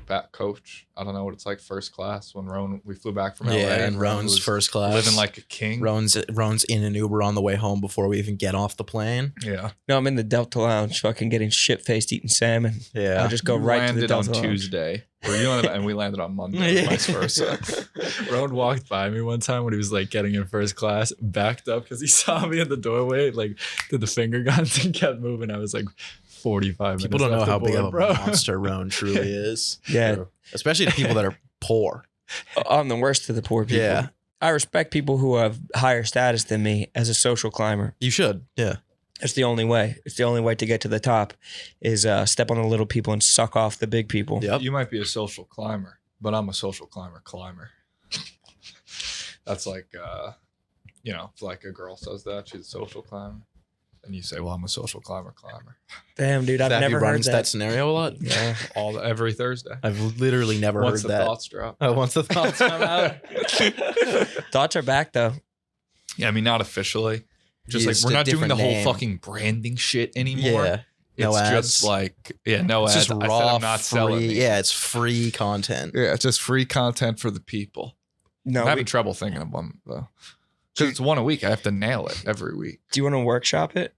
back coach. I don't know what it's like first class when we flew back from LA Yeah, and Roan Roan's was first class. living like a king. Roan's in an Uber on the way home before we even get off the plane. Yeah. No, I'm in the Delta Lounge, fucking getting shit faced eating salmon. Yeah. I'll just go You right to the landed Delta on Lounge. Tuesday. Or you landed, and we landed on Monday, Yeah. vice versa. Rowan walked by me one time when he was like getting in first class, backed up because he saw me in the doorway, like did the finger guns and kept moving. I was like 45 People minutes don't know left how to big of board, a bro. monster Roan truly is. Yeah, Especially to people that are poor. I'm the worst of the poor people. Yeah. I respect people who have higher status than me as a social climber. You should. Yeah. It's the only way. It's the only way to get to the top is step on the little people and suck off the big people. Yep. You might be a social climber, but I'm a social climber. That's like, if like a girl says that, she's a social climber. And you say, well, I'm a social climber. Damn, dude, I've Have never you run heard into that. that scenario a lot? Yeah. Every Thursday. I've literally never Once heard the that. thoughts drop. Oh, once the thoughts come out. Thoughts are back though. Yeah, I mean, not officially. Just It's like we're a not doing the different whole name. fucking branding shit anymore. Yeah. No It's ads. just like, no It's ads. just I said raw, I'm not selling free. these. Yeah, it's free content. Yeah, it's just free content for the people. No, I'm having trouble thinking of one though. Because it's one a week. I have to nail it every week. do you want to workshop it?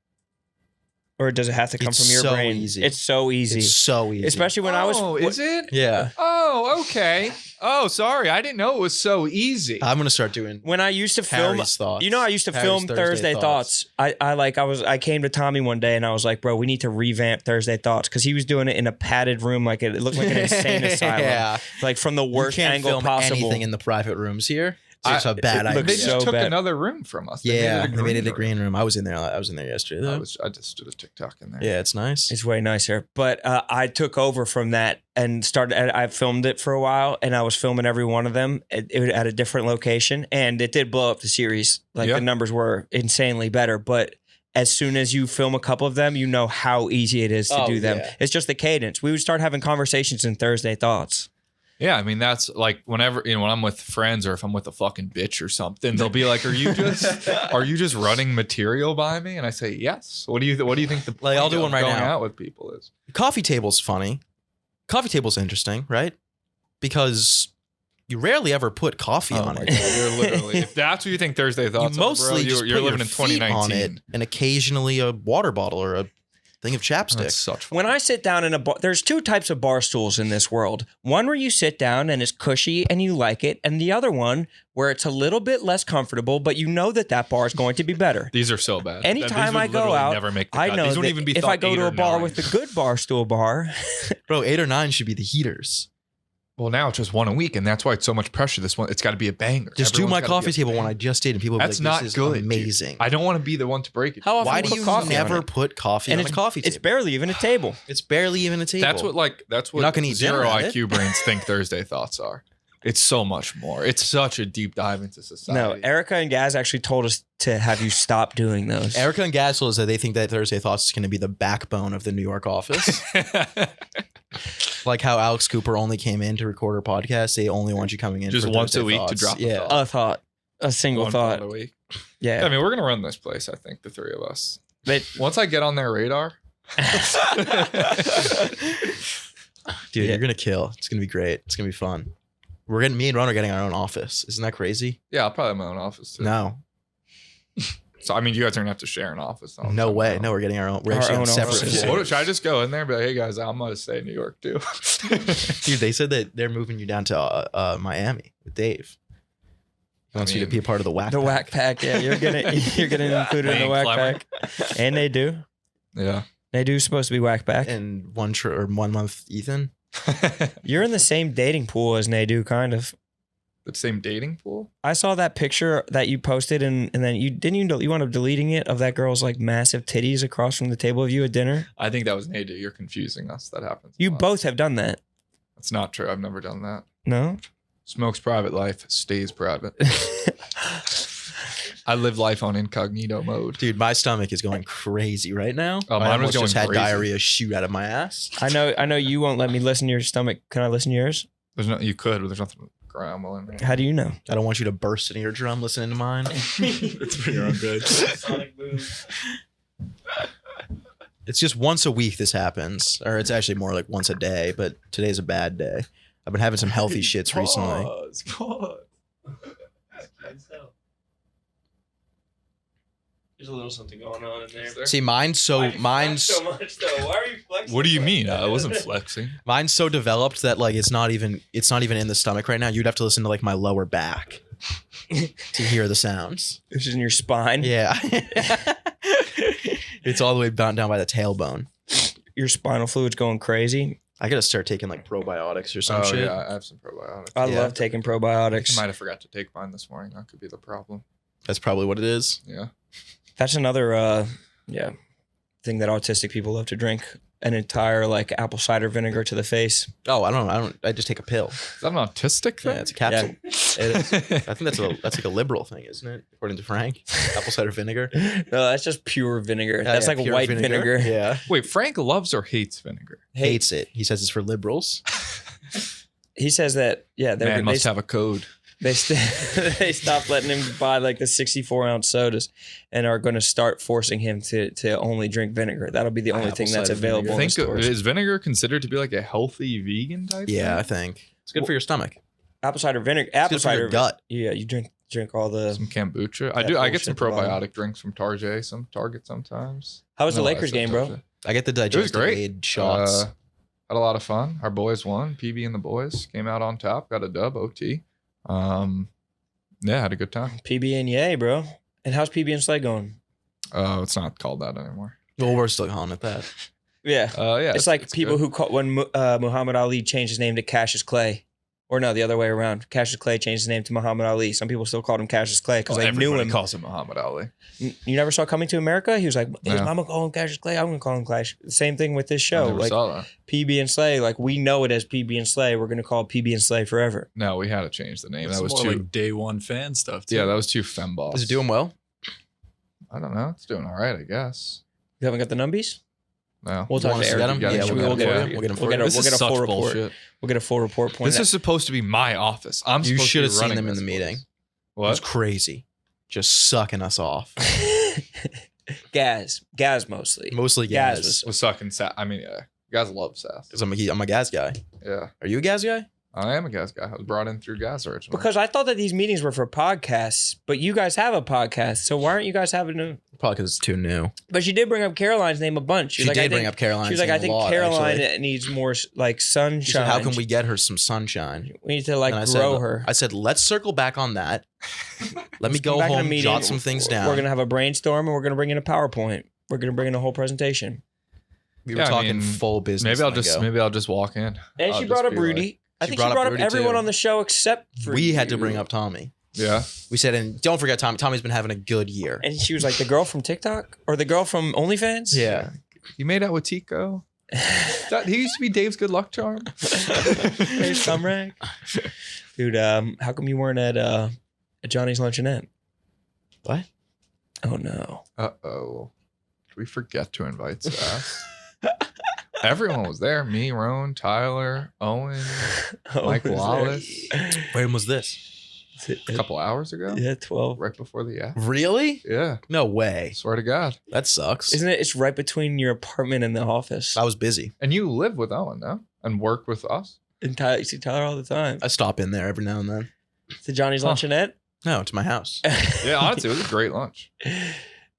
Or does it have to come It's from your so brain? easy. It's so easy. It's so easy. Especially when I was is it? Yeah. Oh, okay. Oh, sorry. I didn't know it was so easy. I'm gonna start doing when I used to film. Harry's thoughts. You know, I used to Harry's film Thursday Thoughts. I came to Tommy one day and I was like, bro, we need to revamp Thursday Thoughts because he was doing it in a padded room, like it looked like an insane asylum, Yeah. like from the You worst can't angle film possible. anything in the private rooms here. It's a bad it idea. looks They just so took bad. another room from us. Yeah, they made it a room. green room. I was in there. I was in there yesterday. Though. I just did a TikTok in there. Yeah, it's nice. It's way nicer. But I took over from that and I filmed it for a while, and I was filming every one of them at a different location, and it did blow up the series. Like the numbers were insanely better. But as soon as you film a couple of them, you know how easy it is to do them. Yeah. It's just the cadence. We would start having conversations in Thursday Thoughts. Yeah, I mean that's like whenever when I'm with friends or if I'm with a fucking bitch or something, they'll be like, "Are you just running material by me?" And I say, "Yes." What do you think the Like, I'll point do of one right going now. out with people is? Coffee table's funny. Coffee table's interesting, right? Because you rarely ever put coffee Oh on my it. God, you're literally if that's what you think Thursday thoughts You are, mostly bro, just you're put living your in feet 2019 on it, and occasionally a water bottle or a thing of chapstick. That's such fun. When I sit down in a bar, there's two types of bar stools in this world. One where you sit down and it's cushy and you like it, and the other one where it's a little bit less comfortable, but you know that bar is going to be better. These are so bad. Anytime These would I go literally out, never make the I cut. know These that wouldn't even be if thought I go 8 to or a bar 9. with the good bar stool bar, Bro, 8 or 9 should be the heaters. Well, now it's just one a week, and that's why it's so much pressure. This one, it's got to be a banger. Just do Everyone's my gotta be coffee a table banger. when I just did, and people That's be like, not this is good, dude. amazing. I don't want to be the one to break it. How often Why put do you coffee on never it? put coffee and on a coffee table? it's barely even a table. It's barely even a table. That's what You're not gonna eat zero dinner at IQ brains think Thursday thoughts are. It's so much more. It's such a deep dive into society. No, Erica and Gaz actually told us to have you stop doing those. Erica and Gassel said they think that Thursday Thoughts is going to be the backbone of the New York office. Like how Alex Cooper only came in to record her podcast. They only want you coming in Just for once a Thursday week to Thoughts. drop a Yeah. thought. A thought, a single One thought. a week. Yeah. I mean, we're gonna run this place. I think the three of us. But Once I get on their radar, Dude, Yeah. you're going to kill. It's going to be great. It's going to be fun. Me and Ron are getting our own office. Isn't that crazy? yeah, I'll probably have my own office too. No. So I mean, you guys are gonna have to share an office. No way. No, we're getting our own. We're Our actually on own separate offices. floors. Should I just go in there and be like, "Hey guys, I'm gonna stay in New York too." Dude, they said that they're moving you down to Miami with Dave. He wants you to mean, be a part of the whack. the pack. whack pack, yeah, you're gonna include it in the Being whack clever. pack, and they do. Yeah. They do supposed to be whack pack. And 1 month Ethan. You're in the same dating pool as Nadu, kind of. The same dating pool. I saw that picture that you posted, and then you wound up deleting it of that girl's like massive titties across from the table of you at dinner. I think that was Nadu. You're confusing us. That happens. a You lot. both have done that, That's not true. I've never done that. no? Smoke's private life stays private. I live life on incognito mode. Dude, my stomach is going crazy right now. Oh, I mine was almost going just had crazy. diarrhea shoot out of my ass. I know you won't let me listen to your stomach. Can I listen to yours? There's no. You could, but there's nothing grandma in there. How do you know? I don't want you to burst an eardrum listening to mine. It's for your own good. It's just once a week this happens. Or it's actually more like once a day, but today's a bad day. I've been having some healthy shits recently. Pause. There's a little something going on in there. See, mine's so much though. Why are you flexing? What do you mean? I wasn't flexing. mine's so developed that like it's not even in the stomach right now. You'd have to listen to like my lower back to hear the sounds. This is in your spine. Yeah. It's all the way down by the tailbone. Your spinal fluid's going crazy. I gotta start taking like probiotics or some Oh shit. yeah, I have some probiotics. I Yeah. love taking I probiotics. might have forgot to take mine this morning. That could be the problem. That's probably what it is. Yeah. That's another thing that autistic people love to drink. An entire like apple cider vinegar to the face. Oh, I don't. I just take a pill. Is that an autistic thing? Yeah, it's a capsule. It is. I think that's like a liberal thing, isn't it? According to Frank, apple cider vinegar. No, that's just pure vinegar. That's like pure white vinegar. Yeah, Wait, Frank loves or hates vinegar? hates it. He says it's for liberals. He says that Man must have a code. they stopped letting him buy like the 64-ounce sodas and are going to start forcing him to only drink vinegar. That'll be the only Apple thing that's cider available vinegar. in the stores. Is vinegar considered to be like a healthy vegan type? Yeah, I thing? think it's good for your stomach. Apple cider vinegar. It's Apple good for your cider gut. Yeah, you drink all the. Some kombucha. I That do. I get some bullshit at the bottom. probiotic drinks from Target sometimes. How was the No, I Lakers said game, bro? Target. I get the was digestive great. aid shots. Had a lot of fun. Our boys won. PB and the boys came out on top. Got a dub. OT. Yeah, had a good time. PB and yay, bro. And how's PB and Slay going? It's not called that anymore. Well, we're still calling it that. Yeah. Yeah, It's like people good. who call when Muhammad Ali changed his name to Cassius Clay. Or no, the other way around. Cassius Clay changed his name to Muhammad Ali. Some people still called him Cassius Clay because they knew him. Calls him Muhammad Ali. You never saw Coming to America? He was like, his No. mama call him Cassius Clay. I'm gonna call him Clash. Same thing with this I show. never Like saw that. PB and Slay. Like we know it as PB and Slay. We're gonna call it PB and Slay forever. No, we had to change the name. That's That was more too. like day one fan stuff. Too. Yeah, that was too femball. Is it doing well? I don't know. It's doing all right, I guess. You haven't got the numbies? No. We'll talk Want to us to Eric. get 'em? Yeah, Yeah, we'll we'll get get 'em them for you. We'll get them We'll for get you. a, This we'll is get a such full report. bullshit. We'll get a full report. Point This is supposed to be my office. I'm You supposed should to have be seen running them in this the place. meeting. It was What? crazy. Just sucking us off. Gaz mostly. Mostly Gaz Gaz. Was sucking sass. I mean, yeah. You guys love sass. Because I'm a Gaz guy. Yeah. Are you a Gaz guy? I am a gas guy. I was brought in through gas originally. Because I thought that these meetings were for podcasts, but you guys have a podcast, so why aren't you guys having a? Probably because it's too new. But she did bring up Caroline's name a bunch. She did bring up Caroline. She was like, I think Caroline needs more like sunshine. She said, how can we get her some sunshine? We need to like And I grow said, her. I said, let's circle back on that. Let me Come go back in a home, meeting. jot some things down. We're gonna have a brainstorm and we're gonna bring in a PowerPoint. We're gonna bring in a whole presentation. we were Yeah, I talking mean, full business. Maybe I'll just walk in. And I'll she just brought up be Rudy. like- I She think brought she up brought up Rudy, everyone too. on the show except for We had to you. bring up Tommy. Yeah. We said, and don't forget Tommy. Tommy's been having a good year. And she was like, the girl from TikTok or the girl from OnlyFans. Yeah. You made out with Tico. He used to be Dave's good luck charm. Hey, Sumrag. Dude, how come you weren't at Johnny's Luncheonette? What? Oh no. Uh-oh. Did we forget to invite Sass? Everyone was there. Me, Roan, Tyler, Owen, Mike was there? Wallace. When was this? A couple hours ago. Yeah, 12. Right before the app. Really? Yeah. No way. Swear to God. That sucks. Isn't it? It's right between your apartment and the office. I was busy. And you live with Owen, no? And work with us? And Tyler, you see Tyler all the time. I stop in there every now and then. To Johnny's Huh. Luncheonette. No, to my house. Yeah, honestly, it was a great lunch.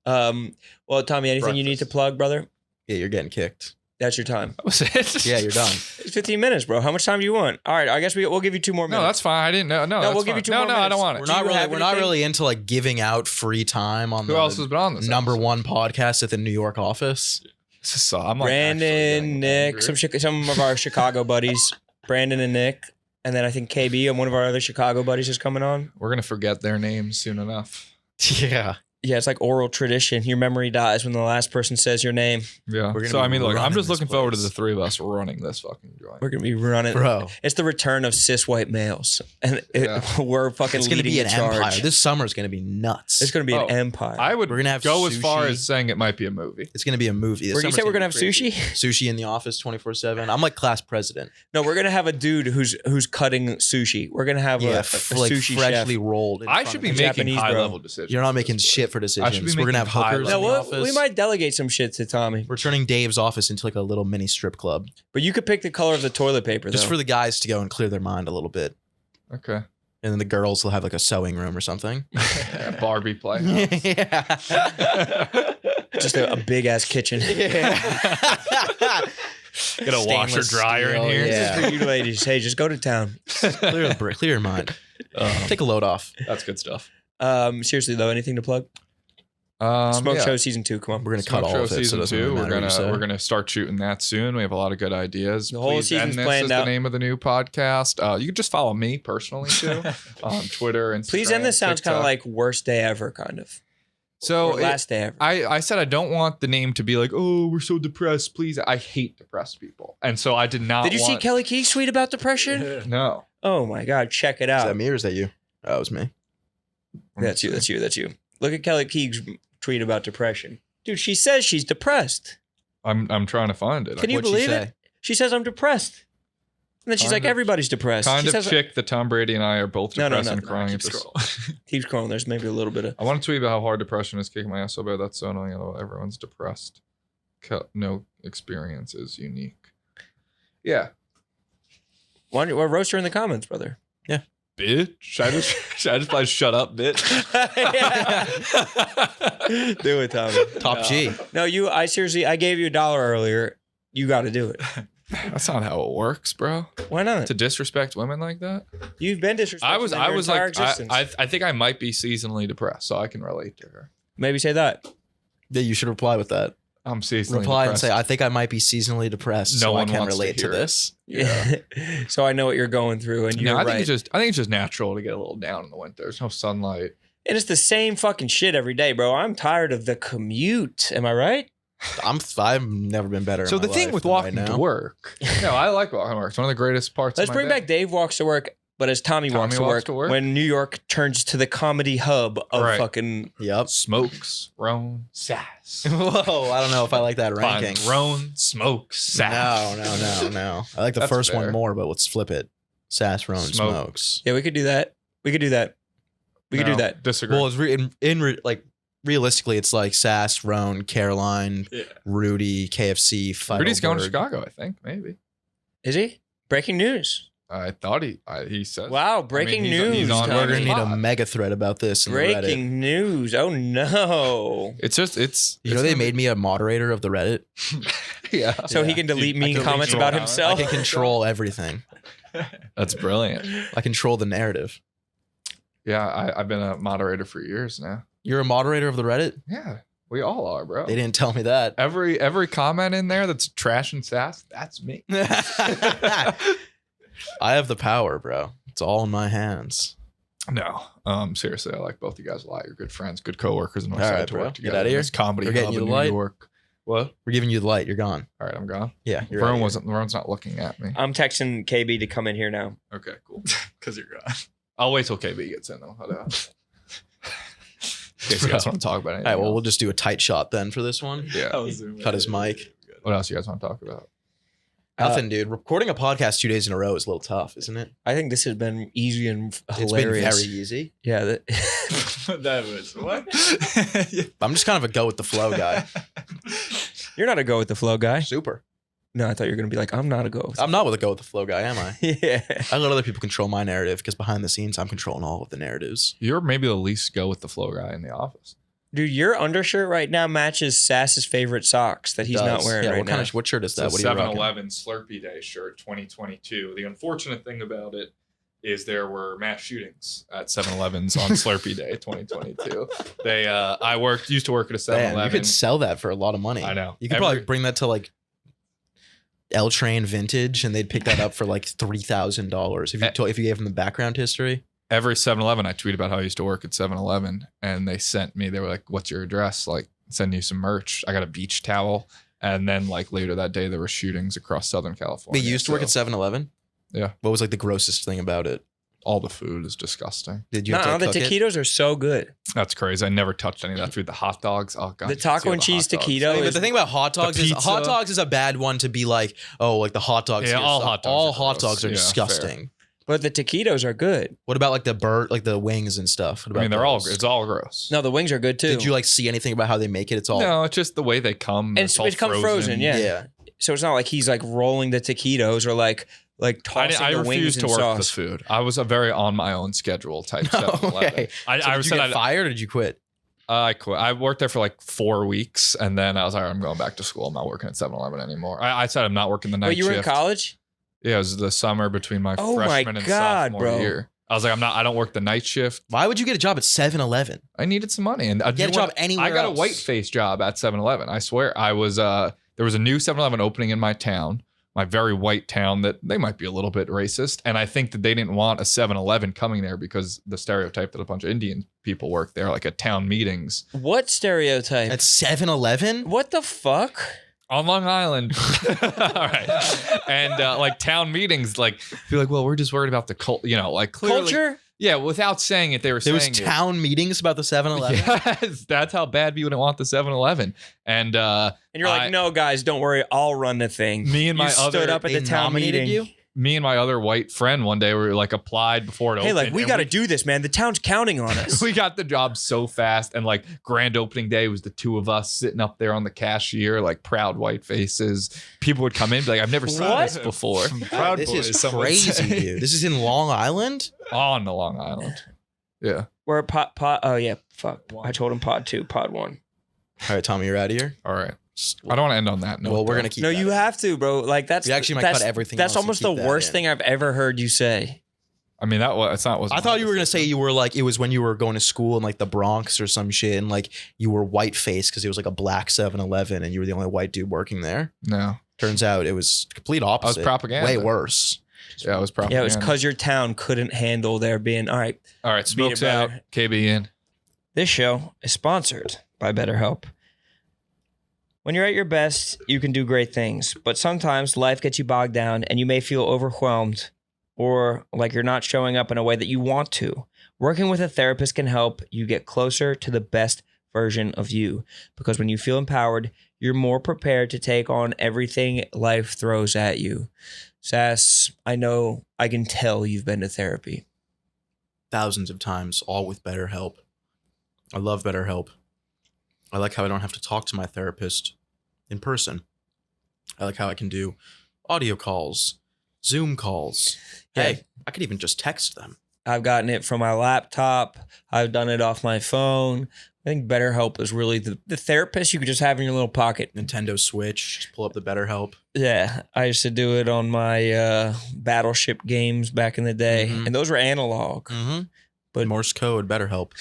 Well, Tommy, anything you need to Breakfast. plug, brother? Yeah, you're getting kicked. That's your time. That was it. Yeah, you're done. It's 15 minutes, bro. How much time do you want? All right, I guess we'll give you 2 more No, minutes. that's fine. I didn't know. No, that's we'll give fine. you 2 no, more no, I minutes. don't want it. We're Do not you really. have We're not anything? really into like giving out free time on Who the else has been on this number episode? one podcast at the New York office. This is so, I'm like actually Brandon, getting Nick, angry. some of our Chicago buddies, Brandon and Nick, and then I think KB and one of our other Chicago buddies is coming on. We're gonna forget their names soon enough. Yeah. Yeah, it's like oral tradition. Your memory dies when the last person says your name. Yeah. We're gonna So be I mean, look, I'm running just this looking forward to place. the three of us running this fucking joint. We're gonna be running. Bro. It's the return of cis white males, and Yeah. we're fucking It's going to leading be the an charge. empire. This summer is going to be nuts. It's gonna be Oh, an empire. I would We're gonna have go as far sushi. as saying it might be a movie. It's going to be a movie. This you summer's said we're gonna gonna have be crazy. sushi. Sushi in the office 24/7. I'm like class president. No, we're gonna have a dude who's cutting sushi. We're gonna have a like sushi freshly chef. rolled. in I front should of be me. making Japanese, high bro. level decisions. You're not this making way. shit for I should decisions. be We're gonna have making high hookers in level- the No, office. we might delegate some shit to Tommy, We're turning Dave's office into like a little mini strip club, but you could pick the color of the toilet paper. just though. for the guys to go and clear their mind a little bit, Okay. and then the girls will have like a sewing room or something. Yeah, Barbie play. Yeah. just a big ass kitchen. Get a washer Stainless dryer in steel, here. This is yeah. for you ladies. Hey, just go to town. clear your mind. Take a load off. That's good stuff. Seriously though, anything to plug? Smoke yeah. Show season 2. Come on. We're gonna Smoke cut all Show of it. So season it doesn't 2. really We're matter what you say. gonna start shooting that soon. We have a lot of good ideas. The whole Please season's End This planned is out. the name of the new podcast. You can just follow me personally too on Twitter and Please end this sounds kind of like worst day ever, kind of. so. Or last day ever. I said I don't want the name to be like, oh, we're so depressed. Please, I hate depressed people, and so I did not. Did you see want- Kelly Keith's tweet about depression? No. Oh my God, check it Is that out. me or is that you? Oh, it was me. That's you. Look at Kelly Keith's tweet about depression. Dude, she says she's depressed. I'm trying to find it. Can you What'd she believe say? it? She says I'm depressed. And then she's Kind like, of- everybody's depressed. kind She of says, chick that Tom Brady and I are both No, depressed no, and no, crying Keep at this. scrolling. keeps scrolling. There's maybe a little bit of. I want to tweet about how hard depression is kicking my ass so bad. That's so annoying. Everyone's depressed. No experience is unique. Yeah. Why don't you roast her in the comments, brother? Bitch. Should I just play shut up, bitch? Do it, Tommy. Top G. No, I gave you $1 earlier. You got to do it. That's not how it works, bro. Why not? To disrespect women like that. You've been disrespectful. I was entire like, existence. I think I might be seasonally depressed, so I can relate to her. Maybe say that. Yeah, you should reply with that. I'm seasonally Reply depressed. and say, I think I might be seasonally depressed, No so I one can wants to relate to hear it. this. Yeah. So I know what you're going through, and you're I think right. I think it's just natural to get a little down in the winter. There's no sunlight. And it's the same fucking shit every day, bro. I'm tired of the commute. Am I right? I've never been better. So in the my thing life with than walking right to now. work. No, I like walking to work. It's one of the greatest parts Let's of my bring day. back Dave walks to work, but as Tommy walks to walks work, when New York turns to the comedy hub of Right. fucking. Yep. Smokes, Roan, Sass. Whoa, I don't know if I like that ranking. Fine. Roan, Smokes, Sass. No. I like the That's first fair. one more, but let's flip it. Sass, Roan, Smoke. Smokes. Yeah, we could do that. We could do that. We could do that. Disagree. Well, it's like realistically, it's like Sass, Roan, Caroline, Yeah. Rudy, KFC, Feidelberg. Rudy's going to Chicago, I think. Maybe. Is he? Breaking news. I thought he said. Wow, breaking he's- news. he's on We're gonna Tommy. need a Pod. mega thread about this. In the Reddit. Breaking news. Oh no. It's You know they made me a moderator of the Reddit. Yeah. So he Yeah. can delete I mean can comments control about it. I himself. can control everything. That's brilliant. I control the narrative. Yeah, I've been a moderator for years now. You're a moderator of the Reddit? Yeah, we all are, bro. They didn't tell me that. Every comment in there that's trash and sass, that's me. I have the power, bro. It's all in my hands. No, seriously, I like both you guys a lot. You're good friends, good coworkers, and I'm All excited right, to bro. work Get together. outta in here. this comedy We're getting hub you in the New light. York. What? We're giving you the light. You're gone. All right, I'm gone. Yeah, you're out of here. Vern's not looking at me. I'm texting KB to come in here now. Okay, cool. Because you're gone. I'll wait till KB gets in though. In case you guys want to talk about All anything. right, well, we'll else. just do a tight shot then for this one. Yeah. Cut his mic. What else you guys want to talk about? Nothing, dude. Recording a podcast 2 days in a row is a little tough, isn't it? I think this has been easy and It's hilarious. been very easy. Yeah. That was what? I'm just kind of a go with the flow guy. You're not a go with the flow guy. Super. No, I thought you were gonna be like, I'm not a go. I'm not with a go with the flow guy, am I? Yeah. I let other people control my narrative because behind the scenes, I'm controlling all of the narratives. You're maybe the least go with the flow guy in the office. Dude, your undershirt right now matches Sass's favorite socks that he's not Does. wearing Yeah, right what now. kind of what shirt is that? It's What a are you rocking? 7-Eleven Slurpee Day shirt 2022. The unfortunate thing about it is there were mass shootings at 7-Elevens on Slurpee Day 2022. I used to work at a Damn, you 7-Eleven. could sell that for a lot of money. I know. You could probably bring that to like L Train Vintage, and they'd pick that up for like $3,000 if you gave them the background history. Every 7-Eleven, I tweet about how I used to work at 7-Eleven, and they sent me. They were like, "What's your address?" Like, send you some merch. I got a beach towel, and then like later that day, there were shootings across Southern California. But you used to work at So 7-Eleven? Yeah. What was like the grossest thing about it? all the food is disgusting. Did you have No, to the cook it? taquitos are so good. That's crazy. I never touched any of that food. The hot dogs. Oh god. The you taco see all and the cheese hot dogs. taquito I mean, is but the thing about hot dogs is pizza. hot dogs is a bad one to be like, oh, like the hot dogs. Yeah, here all suck. hot dogs All are hot gross. dogs are Yeah, disgusting. but the taquitos are good. What about like the like the wings and stuff? What I mean, about they're all. those? It's all gross. No, the wings are good too. Did you like see anything about how they make it? It's all No, it's just the way they come. And It's all it comes frozen, yeah. yeah. So it's not like he's like rolling the taquitos or like tossing I the wings refused to and work sauce. the food. I was a very on my own schedule type 7-Eleven. Okay. I So did you said get fired or did you quit? I quit. I worked there for like 4 weeks, and then I was like, I'm going back to school. I'm not working at 7-Eleven anymore. I said I'm not working the night Wait, you were in shift. college? Yeah, it was the summer between my Oh my freshman and God, sophomore bro. year. I was like, I don't work the night shift. Why would you get a job at 7-Eleven? I needed some money, and I Get a job anywhere I got else. a white face job at 7-Eleven. I swear, I was. There was a new 7-Eleven opening in my town, my very white town. That they might be a little bit racist, and I think that they didn't want a 7-Eleven coming there because the stereotype that a bunch of Indian people work there, like at town meetings What stereotype? At 7-Eleven? What the fuck? on Long Island. All right, and like town meetings, like be like, well, we're just worried about the like clearly, Culture? yeah, without saying it, they were There was saying it. town meetings about the 7-Eleven? Yes, that's how bad we wouldn't want the 7-Eleven. And And you're like, no, guys, don't worry. I'll run the thing. Me and you my stood other- up at They the town nominated meeting. you? me and my other white friend one day were like applied before it Hey, opened. like, we and got to do this, man. The town's counting on us. We got the job so fast, and like grand opening day was the two of us sitting up there on the cashier, like proud white faces. People would come in, be like, "I've never seen What? this before." Proud This Boys, is some would crazy, say. dude. This is in Long Island? On the Long Island, yeah. We're pot. Oh, yeah. Fuck. I told him pod 2, pod 1. All right, Tommy, you're out of here. All right, I don't want to end on that note. Well, we're though. going to keep No, that you in. have to, bro. Like, that's We actually might that's, cut everything That's else and almost keep the that worst in. thing I've ever heard you say. I mean, it's not. I thought you were gonna say you were like it was when you were going to school in like the Bronx or some shit, and like you were white faced because it was like a black 7-Eleven, and you were the only white dude working there. No. Turns out it was complete opposite. I was propaganda. Way worse. Yeah, it was propaganda. Yeah, it was because your town couldn't handle there being, all right. All right, smoke's out. better. KB in. This show is sponsored by BetterHelp. When you're at your best, you can do great things, but sometimes life gets you bogged down and you may feel overwhelmed or like you're not showing up in a way that you want to. Working with a therapist can help you get closer to the best version of you, because when you feel empowered, you're more prepared to take on everything life throws at you. Sass, I know, I can tell you've been to therapy. Thousands of times, all with BetterHelp. I love BetterHelp. I like how I don't have to talk to my therapist in person. I like how I can do audio calls, Zoom calls. Hey, I could even just text them. I've gotten it from my laptop. I've done it off my phone. I think BetterHelp is really the therapist you could just have in your little pocket. Nintendo Switch, just pull up the BetterHelp. Yeah, I used to do it on my Battleship games back in the day, Mhm. and those were analog. Mm-hmm. But Morse code, BetterHelp.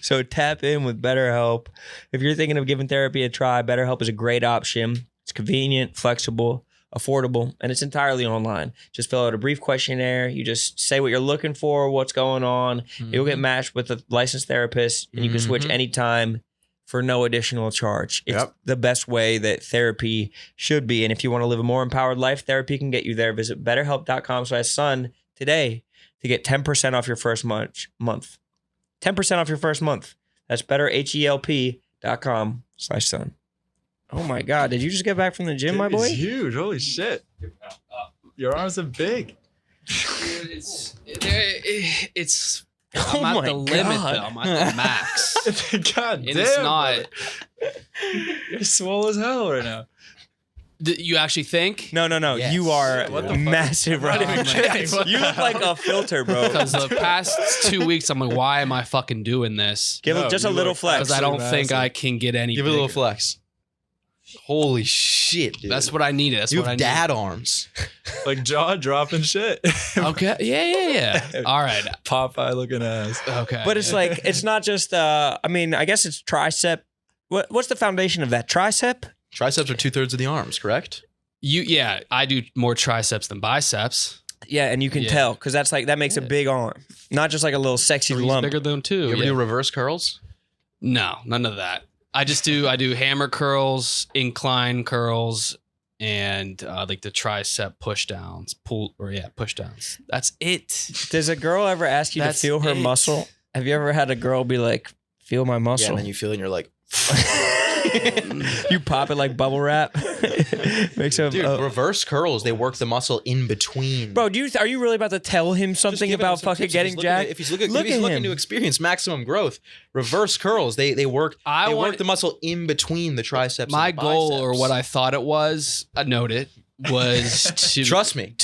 So tap in with BetterHelp. If you're thinking of giving therapy a try, BetterHelp is a great option. It's convenient, flexible, affordable, and it's entirely online. Just fill out a brief questionnaire. You just say what you're looking for, what's going on. You'll get matched with a licensed therapist, and you can switch anytime for no additional charge. It's the best way that therapy should be. And if you want to live a more empowered life, therapy can get you there. Visit betterhelp.com/son today to get 10% off your first month. 10% off your first month. That's betterhelp.com/son. Oh my God. Did you just get back from the gym, my boy? It's huge. Holy shit. Your arms are big. Dude, it's Oh I'm at my the limit God. though. I'm at the max. God And damn. it's not. brother. You're swole as hell right now. You actually think? No. Yes. You are What the fuck? massive I'm right not even kidding. What You the look like hell? a filter, bro. Because the past 2 weeks, I'm like, why am I fucking doing this? Give No, it just a you little look flex. Because I don't think massive. I can get any. Give it a little bigger. flex. Holy shit, dude. That's what I needed. That's you what I have needed. dad arms. Like jaw dropping shit. Okay. Yeah. All right. Popeye looking ass. Okay. But it's like, it's not just, I guess it's tricep. What's the foundation of that? Tricep? Triceps are 2/3 of the arms, correct? Yeah, I do more triceps than biceps. Yeah, and you can Yeah. tell because that makes a big arm, not just like a little sexy Three's lump. bigger than two. You ever yeah. do reverse curls? No, none of that. I do hammer curls, incline curls, and like the tricep push downs, push downs. That's it. Does a girl ever ask you That's to feel her it. muscle? Have you ever had a girl be like, "Feel my Yeah, muscle"? and then you feel it and you're like, You pop it like bubble wrap. Makes a dude, reverse curls, they work the muscle in between. bro. Are you really about to tell him Just something giving him about some fucking tips. getting jacked? If he's looking, Look if he's at looking him. to experience maximum growth, reverse curls, they work the muscle in between the triceps My and the goal, biceps. or what I thought it was, I noted, was to Trust me.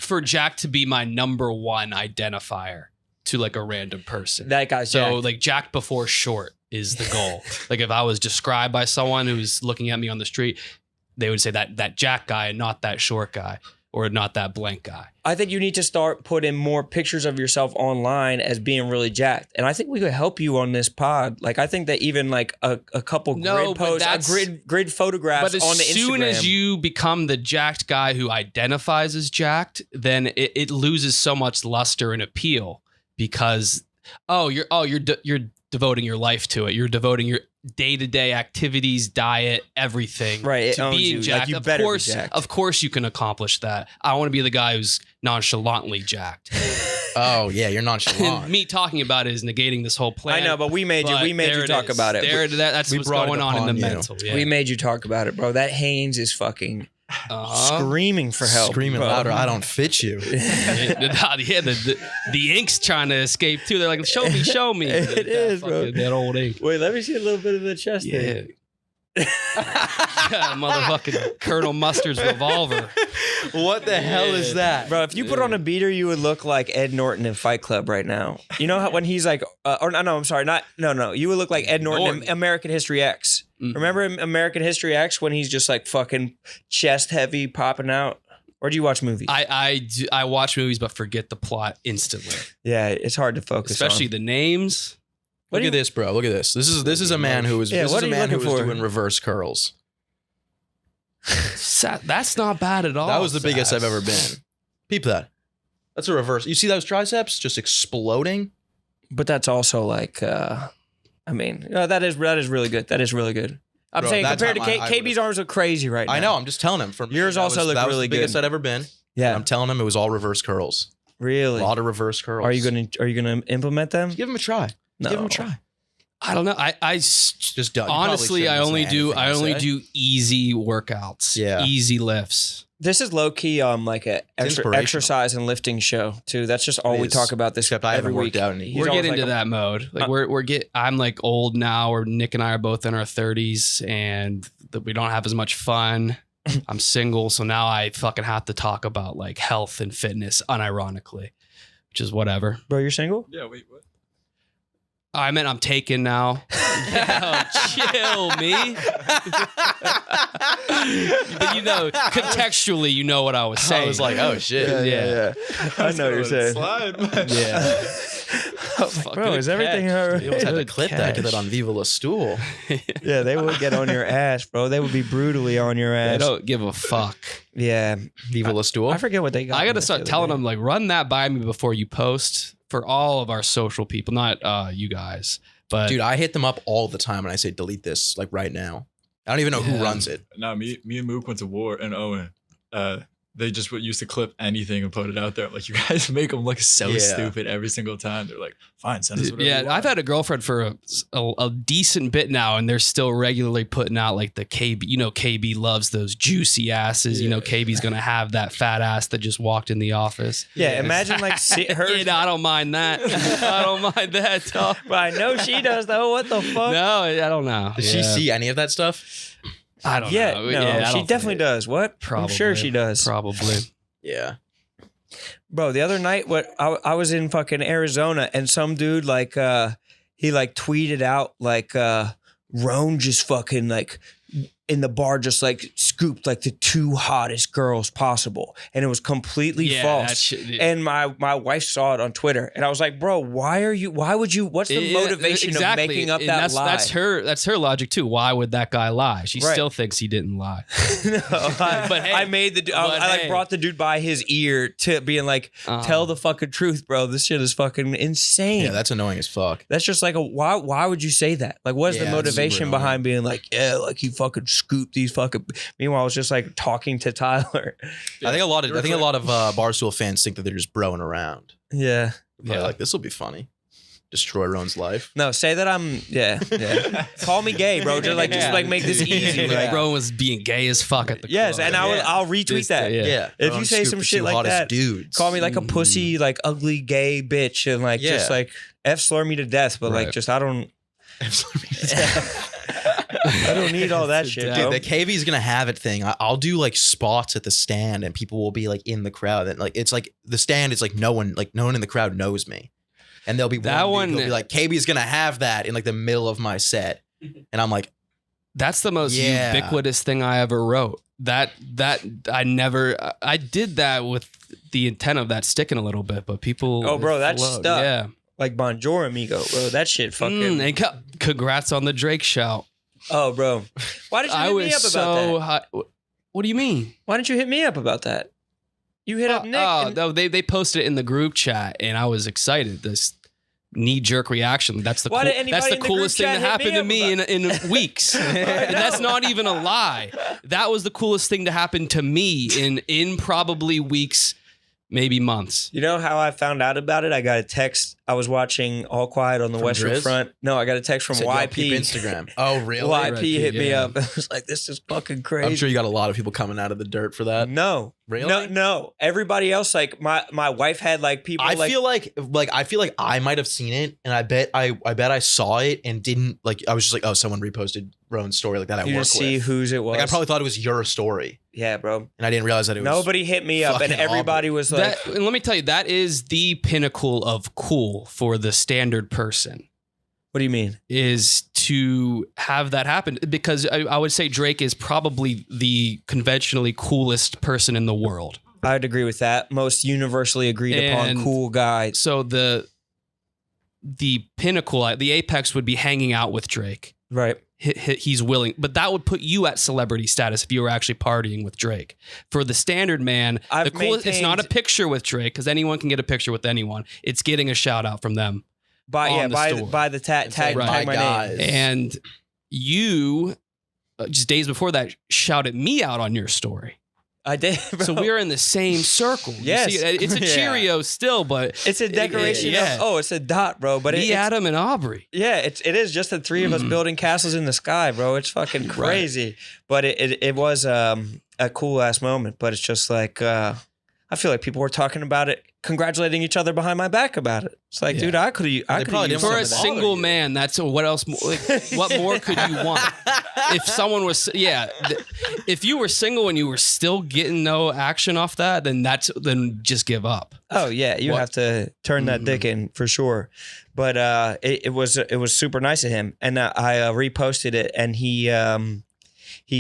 for Jack to be my number one identifier to like a random person. That guy's So jacked. like Jack before short is the goal. Like if I was described by someone who's looking at me on the street, they would say that Jack guy and not that short guy or not that blank guy. I think you need to start putting more pictures of yourself online as being really jacked. And I think we could help you on this pod. Like, I think that even like a couple No, grid but posts, that's- grid photographs But as on the Instagram. soon as you become the jacked guy who identifies as jacked, then it loses so much luster and appeal because you're devoting your life to it. You're devoting your day-to-day activities, diet, everything Right, it to owns being you. Like, jacked. you better be jacked. Of course you can accomplish that. I want to be the guy who's nonchalantly jacked. Oh yeah, you're nonchalant. And me talking about it is negating this whole plan. I know, but we made you there talk is. about it. That's We what's brought it going on in the upon you. mental. Yeah. We made you talk about it, bro. That Haynes is fucking screaming for help. Screaming bro. louder, I don't fit you. The ink's trying to escape too. They're like, show me. It is, bro. That old ink. Wait, let me see a little bit of the chest Yeah. there. Motherfucking Colonel Mustard's revolver. What the hell is that? Bro, if you put on a beater, you would look like Ed Norton in Fight Club right now. You know how when he's like, I'm sorry, you would look like Ed Norton in American History X. Mhm. Remember in American History X when he's just like fucking chest heavy popping out? Or do you watch movies? I watch movies but forget the plot instantly. Yeah, it's hard to focus Especially on. the names. Look at this, bro. Look at this. This is a man who was doing reverse curls. That's not bad at all. That was the biggest I've ever been. Peep that. That's a reverse. You see those triceps just exploding? But that's also like, that is really good. That is really good. I'm Bro, saying that compared to time I KB's arms look crazy right now. I know. I'm just telling him. Yours also look that really was the biggest good. I'd ever been. Yeah, And I'm telling him it was all reverse curls. really. A lot of reverse curls. Are you gonna implement them? give him a try? No. Give him a try. I don't know. Just don't. Honestly, I only do easy workouts. Yeah. Easy lifts. This is low key like a inspirational. exercise and lifting show too. That's just all It we is. talk about this Except I every haven't week. worked out in a year. We're always getting like into that mode. Like I'm like old now, or Nick and I are both in our 30s, and we don't have as much fun. I'm single, so now I fucking have to talk about like health and fitness unironically, which is whatever. Bro, you're single? Yeah, wait, what? I meant I'm taken now. Yeah, chill, me. But contextually, you know what I was saying. I was like, oh shit. Yeah. I know what you're saying. Slide, man. Yeah. Bro, is everything all right? You almost had to clip that, get that on Viva La Stool. Yeah, they would get on your ass, bro. They would be brutally on your I ass. don't give a fuck. Yeah. Viva La Stool. I forget what they got. I got to the start other telling day. them, like, run that by me before you post for all of our social people, not you guys. But Dude, I hit them up all the time and I say, delete this like right now. I don't even know who runs it. Nah, me and Mook went to war, and Owen, they just used to clip anything and put it out there. I'm like, you guys make them look so Yeah. stupid every single time. They're like, fine, send us whatever you yeah, want. I've had a girlfriend for a decent bit now, and they're still regularly putting out like the KB. You know, KB loves those juicy asses. You know, KB's gonna have that fat ass that just walked in the office. Yeah, imagine like her. Yeah, I don't mind that. I don't mind that. Dog. But I know she does though. What the fuck? No, I don't know. Does she see any of that stuff? I don't Yeah, know. no, I she don't definitely think- does. What? Probably. I'm sure she does. Probably. Yeah. Bro, the other night, I was in fucking Arizona, and some dude he tweeted out Roan just fucking in the bar just scooped the two hottest girls possible, and it was completely Yeah, false. that shit- And my wife saw it on Twitter, and I was like, bro, why would you? What's the Yeah, motivation exactly. of making up And that lie? That's her logic too. Why would that guy lie? She Right. still thinks he didn't lie. No, But hey, I made the I brought the dude by his ear to being like, tell the fucking truth, bro. This shit is fucking insane. Yeah, that's annoying as fuck. That's just why would you say that? Like, what's the Yeah, it's motivation super behind being like, yeah, like he fucking scooped these fucking. Meanwhile, I was just talking to Tyler. I think a lot of Barstool fans think that they're just broing around. Yeah. They're like, this will be funny. Destroy Roan's life. No, say that I'm. Yeah. Call me gay, bro. Just make this easy. Like, bro was being gay as fuck at the Yes, club. and I'll retweet Just, that. yeah. If Roan you say scooped some the shit two like hottest that, dudes. call me a pussy, ugly gay bitch, and F slur me to death, but Right. I don't. I don't need all that shit, bro. Dude, the KV's gonna have it thing. I'll do spots at the stand, and people will be in the crowd, and it's the stand is no one in the crowd knows me, and there'll be That one dude one- who'll be like, KV's gonna have that in the middle of my set, and I'm like, That's the most Yeah. ubiquitous thing I ever wrote. I did that with the intent of that sticking a little bit, but people. Oh, bro, that's flowed. stuck. Yeah. Like Bonjour, amigo, bro. That shit fucking. And congrats on the Drake shout. Oh, bro. Why did you I hit was me up about so that? hot. What do you mean? Why didn't you hit me up about that? You hit up Nick. and- no, they posted it in the group chat, and I was excited. This knee-jerk reaction. That's the Why did anybody that's the in the group coolest thing chat that hit happened me to me up in weeks. And that's not even a lie. That was the coolest thing to happen to me in probably weeks, maybe months. You know how I found out about it? I got a text. I was watching All Quiet on the From Western Driz? Front. No, I got a text from said, "Yo, YP. peep Instagram." Oh, really? YP hit me yeah. up. I was like, this is fucking crazy. I'm sure you got a lot of people coming out of the dirt for that. No. Really? No. Everybody else, my wife had people I feel like I might have seen it, and I bet I saw it and didn't I was just like, oh, someone reposted Roan's story that I you work just see with. whose it was. I probably thought it was your story, yeah, bro. and I didn't realize that it was. Nobody hit me up, and fucking everybody was like, That, and let me tell you, that is the pinnacle of cool for the standard person. what do you mean? Is to have that happen, because I would say Drake is probably the conventionally coolest person in the world. I'd agree with that. Most universally agreed upon And cool guy. So the pinnacle, the apex would be hanging out with Drake. Right. He's willing, but that would put you at celebrity status if you were actually partying with Drake. For the standard man, I've the coolest, it's not a maintained- picture with Drake because anyone can get a picture with anyone. It's getting a shout out from them. on the store. By the tag Right. my name. Guys. And you, just days before that, shouted me out on your story. I did. Bro. So we're in the same circle. You Yes. see, it's a Yeah. Cheerio still, but It's a decoration. Yeah. It's a dot, bro. But me, it's, Adam, and Aubrey. yeah, it is just the three of us building castles in the sky, bro. It's fucking crazy. But it was a cool ass moment. But it's just like I feel like people were talking about it, congratulating each other behind my back about it. It's like, Yeah. dude, I could have. probably didn't For want a to bother single you. man, that's what else? What more could you want? If someone was, if you were single and you were still getting no action off that, then just give up. Oh yeah, you What? have to turn that dick in for sure. But it was super nice of him, and I reposted it, and he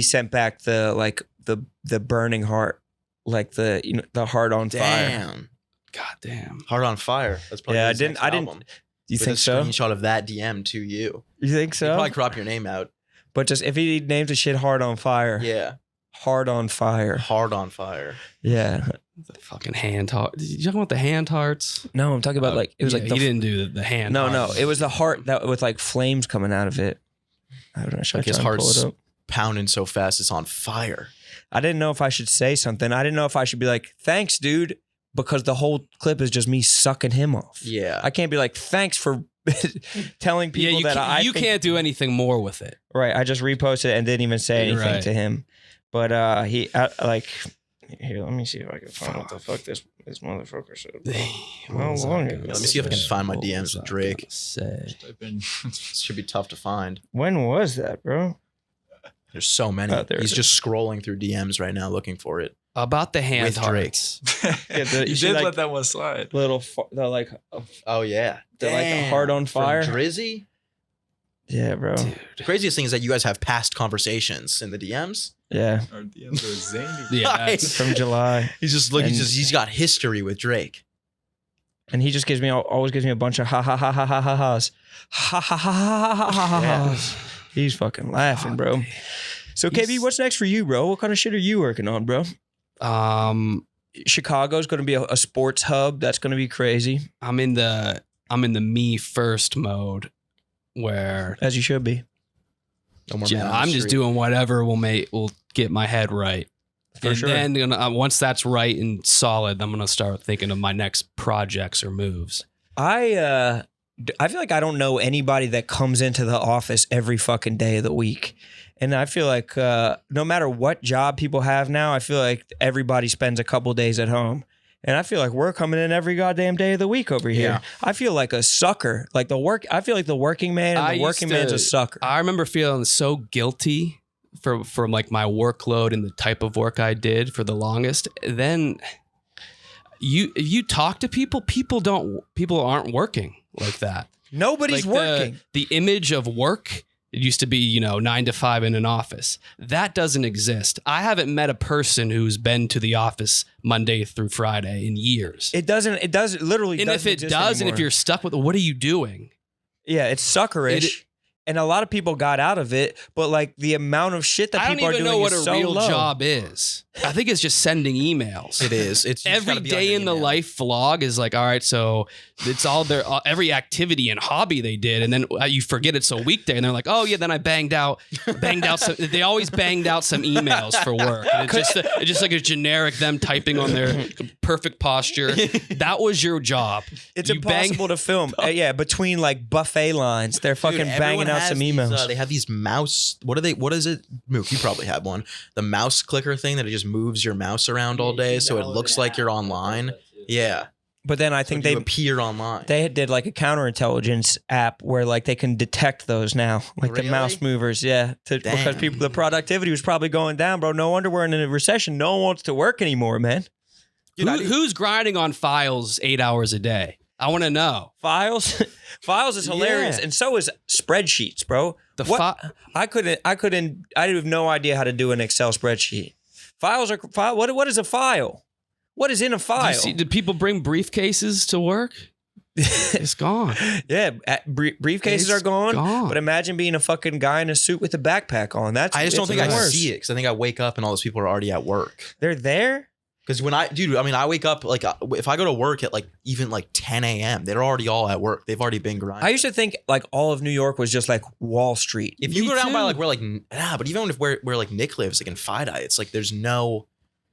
sent back the burning heart, like the heart on fire. Damn. God damn. Heart on Fire. That's probably Yeah, his next I didn't. album. You With think a so? Screenshot of that DM to you. You think He'd so? probably crop your name out. But just if he names a shit heart on fire, Yeah. heart on fire. Heart on Fire. Yeah. The fucking hand heart. Did you talk about the hand hearts? No, I'm talking about like it was like he didn't do the hand. No, heart. it was the heart that with like flames coming out of it. I don't know. Should Like I his try and pull heart's it up? pounding so fast it's on fire. I didn't know if I should say something. I didn't know if I should be like, "Thanks, dude," because the whole clip is just me sucking him off. Yeah. I can't be like, "Thanks for telling Yeah, people that you can't do anything more with it. Right. I just reposted it and didn't even say You're anything right. to him. But he like here. Let me see if I can find what the fuck this motherfucker said. How long ago? Let me see if I can find my DMs with Drake. Say. Type in. This should be tough to find. When was that, bro? There's so many. Oh, there it He's is. just scrolling through DMs right now looking for it. About the hand With Drake. hearts. Yeah, you you see, did like- let that one slide. Little like Oh yeah. They're like a Damn. heart on fire? From Drizzy. yeah, bro. The craziest thing is that you guys have past conversations in the DMs. Yeah, Our DMs are zany. Yeah, that's, from July, He's just he's got history with Drake. and he just always gives me a bunch of ha ha ha ha ha ha ha's. Ha ha ha ha ha ha ha ha's. He's fucking laughing, bro. So KB, what's next for you, bro? What kind of shit are you working on, bro? Chicago's going to be a sports hub. That's going to be crazy, I'm in the me first mode where as you should be. No more man on the I'm just street. doing whatever will get my head right. For and sure. then once that's right and solid, I'm gonna start thinking of my next projects or moves. I feel like I don't know anybody that comes into the office every fucking day of the week. And I feel like no matter what job people have now, I feel like everybody spends a couple days at home. And I feel like we're coming in every goddamn day of the week over here. Yeah. I feel like a sucker. Like I feel like the working man and I the working used man's to- a sucker. I remember feeling so guilty for like my workload and the type of work I did for the longest. Then you talk to people aren't working like that. Nobody's Like working. The image of work, it used to be, 9 to 5 in an office. That doesn't exist. I haven't met a person who's been to the office Monday through Friday in years. It literally And if doesn't it exist does, and anymore. if you're stuck with it, what are you doing? Yeah, it's suckerish. And a lot of people got out of it, but like the amount of shit that I don't people are even doing know what is a so real low. job is. I think it's just sending emails. It is. It's you just Every gotta be on day your in the email. life vlog is like, all right, so it's all their every activity and hobby they did, and then you forget it's a weekday, and they're like, oh yeah, then I banged out some. They always banged out some emails for work. And it's just like a generic them typing on their perfect posture. That was your job. It's You bang- impossible to film. Yeah, between like buffet lines, they're fucking Dude, banging everyone out has some these, emails. they have these mouse. What is it? Mook, you probably have one. The mouse clicker thing that it just moves your mouse around all day, so it looks like you're online. Yeah, But then I think you they appear online. did like a counterintelligence app where like they can detect those now, like the Really? mouse movers. Yeah, because Damn. the productivity was probably going down, bro. No wonder we're in a recession. No one wants to work anymore, man. Who's grinding on files 8 hours a day? I want to know. Files is hilarious, Yeah. and so is spreadsheets, bro. The What? fi- I have no idea how to do an Excel spreadsheet. What is a file? What is in a file? Did people bring briefcases to work? It's gone. Yeah, briefcases It's are gone. gone. But imagine being a fucking guy in a suit with a backpack on. I just don't think I worse. see it because I think I wake up and all those people are already at work. They're there. Because I wake up like if I go to work at like even like 10 a.m., they're already all at work. They've already been grinding. I used to think like all of New York was just like Wall Street. If you Me go down by too. like but even if where like Nick lives, like in Fidei, it's like there's no.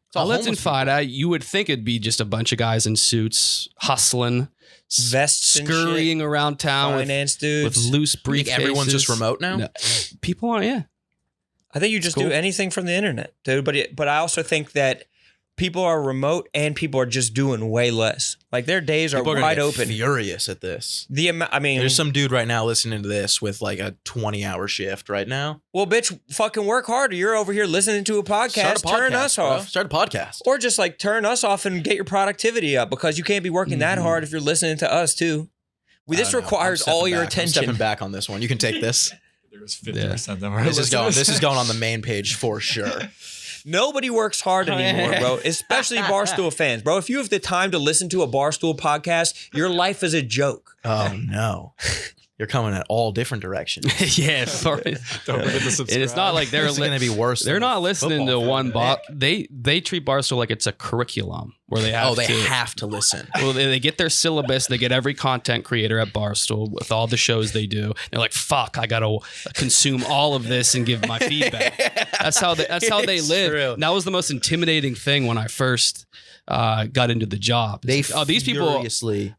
It's all All that's in homeless people. Fidei, you would think it'd be just a bunch of guys in suits hustling, Vests and scurrying shit. around town Finance with dudes. loose You think briefcases. everyone's just remote now? No. People are, yeah. I think you just Cool. do anything from the internet, dude. But I also think that people are remote and people are just doing way less. Like their days are People are gonna wide get open. furious at this. I mean, There's some dude right now listening to this with like a 20-hour shift right now. well, bitch, fucking work harder. You're over here listening to a podcast. Start a Turn podcast, us bro. off. Start a podcast. Or just like turn us off and get your productivity up because you can't be working that hard if you're listening to us too. This I don't know. requires I'm all stepping your back. I'm attention. stepping back on this one. You can take this. There was 50% that were This is going. listeners. This is going on the main page for sure. Nobody works hard anymore, bro. Especially Barstool fans, bro. If you have the time to listen to a Barstool podcast, your life is a joke. Oh no, you're coming at all different directions. Yeah, sorry. Don't forget to And subscribe. it's not like they're This is going to be worse. they're than not the listening to football one fan. they treat Barstool like it's a curriculum where they have Oh, they to have to listen. well, they get their syllabus. They get every content creator at Barstool with all the shows they do. They're like, "Fuck, I gotta consume all of this and give my feedback." That's how they It's live. true. And that was the most intimidating thing when I first got into the job. They It's like, these people furiously.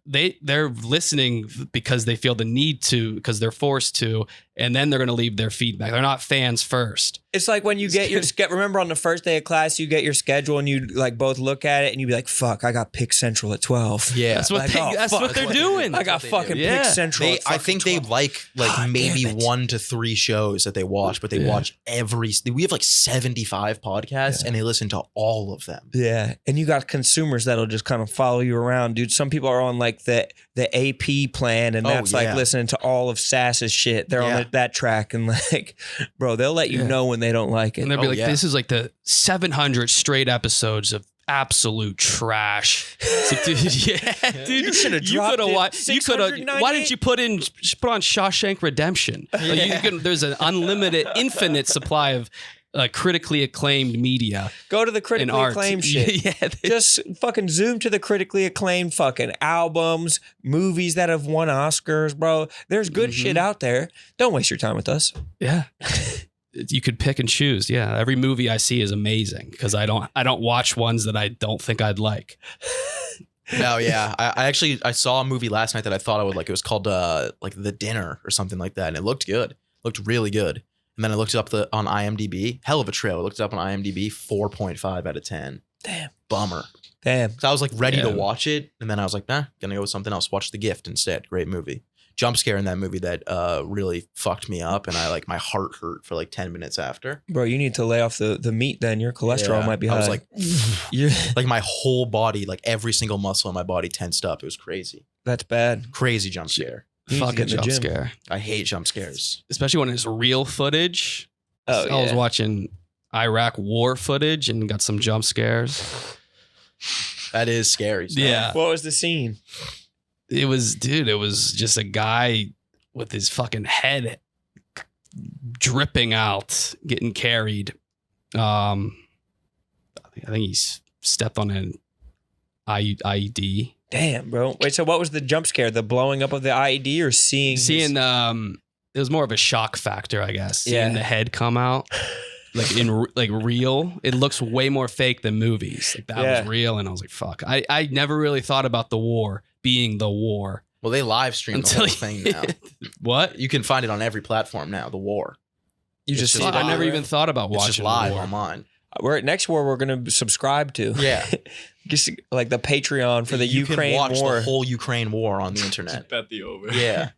they're listening because they feel the need to, because they're forced to, and then they're going to leave their feedback. They're not fans first. It's like when you get your remember on the first day of class, you get your schedule and you like both look at it and you be like, "Fuck, I got Pick Central at 12." Yeah, That's what Like, they, oh, that's fuck, what they're what- doing. I got what they fucking do. Pick Yeah. Central. at I fucking think 12. they like God maybe damn it. 1 to 3 shows that they watch, but they watch every. We have like 75 podcasts, and they listen to all of them. Yeah, and you got consumers that'll just kind of follow you around, dude. Some people are on like the AP plan, and Oh, that's like yeah. listening to all of Sass's shit. They're Yeah. on that track, and like, bro, they'll let you Yeah. know when they don't like it. And they'll be Oh, like, yeah. "This is like the 700 straight episodes of absolute trash." It's like, dude, yeah, dude, You should have dropped coulda it wa- you could have. 698. Why didn't you put on Shawshank Redemption? Like, you can, there's an unlimited, infinite supply of critically acclaimed media Go to the and critically art. acclaimed shit. Yeah, Just fucking zoom to the critically acclaimed fucking albums, movies that have won Oscars, bro. There's good shit out there. Don't waste your time with us. yeah. You could pick and choose. Yeah, every movie I see is amazing because I don't watch ones that I don't think I'd like. No, yeah. I saw a movie last night that I thought I would like. It was called like The Dinner or something like that, and it looked good. Looked really good. And then I looked it up on IMDb. Hell of a trail. I looked it up on IMDb. 4.5 out of 10. Damn. Bummer. Damn. So I was like ready to Yeah. watch it, and then I was like, nah, gonna go with something else. Watch The Gift instead. Great movie. Jump scare in that movie that really fucked me up, and I like my heart hurt for like 10 minutes after. Bro, you need to lay off the meat then. Your cholesterol Yeah. might be high. I was like, You're, like my whole body, like every single muscle in my body tensed up. It was crazy. that's bad. Crazy jump scare. You need to Fucking get in the jump gym. scare, I hate jump scares. especially when it's real footage. Oh, I was yeah. watching Iraq war footage and got some jump scares. That is scary. stuff. Yeah. What was the scene? It was just a guy with his fucking head dripping out, getting carried. I think he's stepped on an IED. Damn, bro. Wait, so what was the jump scare? The blowing up of the IED or seeing Seeing his- it was more of a shock factor, I guess. Yeah. Seeing the head come out. Like like real, it looks way more fake than movies. Like that Yeah. was real, and I was like, "Fuck!" I never really thought about the war being the war. Well, they live stream the Until whole thing now. What? You can find it on every platform now. The war. you it's just just see Fuck, it I on never there? even thought about It's watching just live the war. online. We're next war we're gonna subscribe to. Yeah, Just like the Patreon for the you Ukraine can watch war. the whole Ukraine war on the internet. Bet the over. Yeah.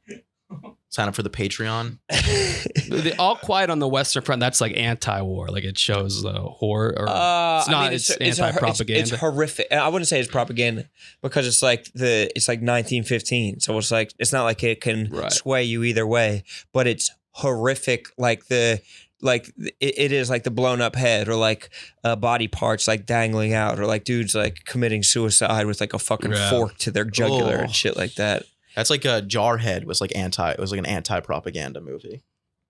Sign up for the Patreon. The All Quiet on the Western Front. That's like anti-war. Like it shows horror. Or it's not. It's anti-propaganda. It's horrific. I wouldn't say it's propaganda because it's like 1915. So it's not like it can Right. sway you either way. But it's horrific. Like the like it is like the blown up head or like body parts like dangling out or like dudes like committing suicide with like a fucking fork to their jugular and shit like that. That's like a Jarhead was like it was like an anti-propaganda movie.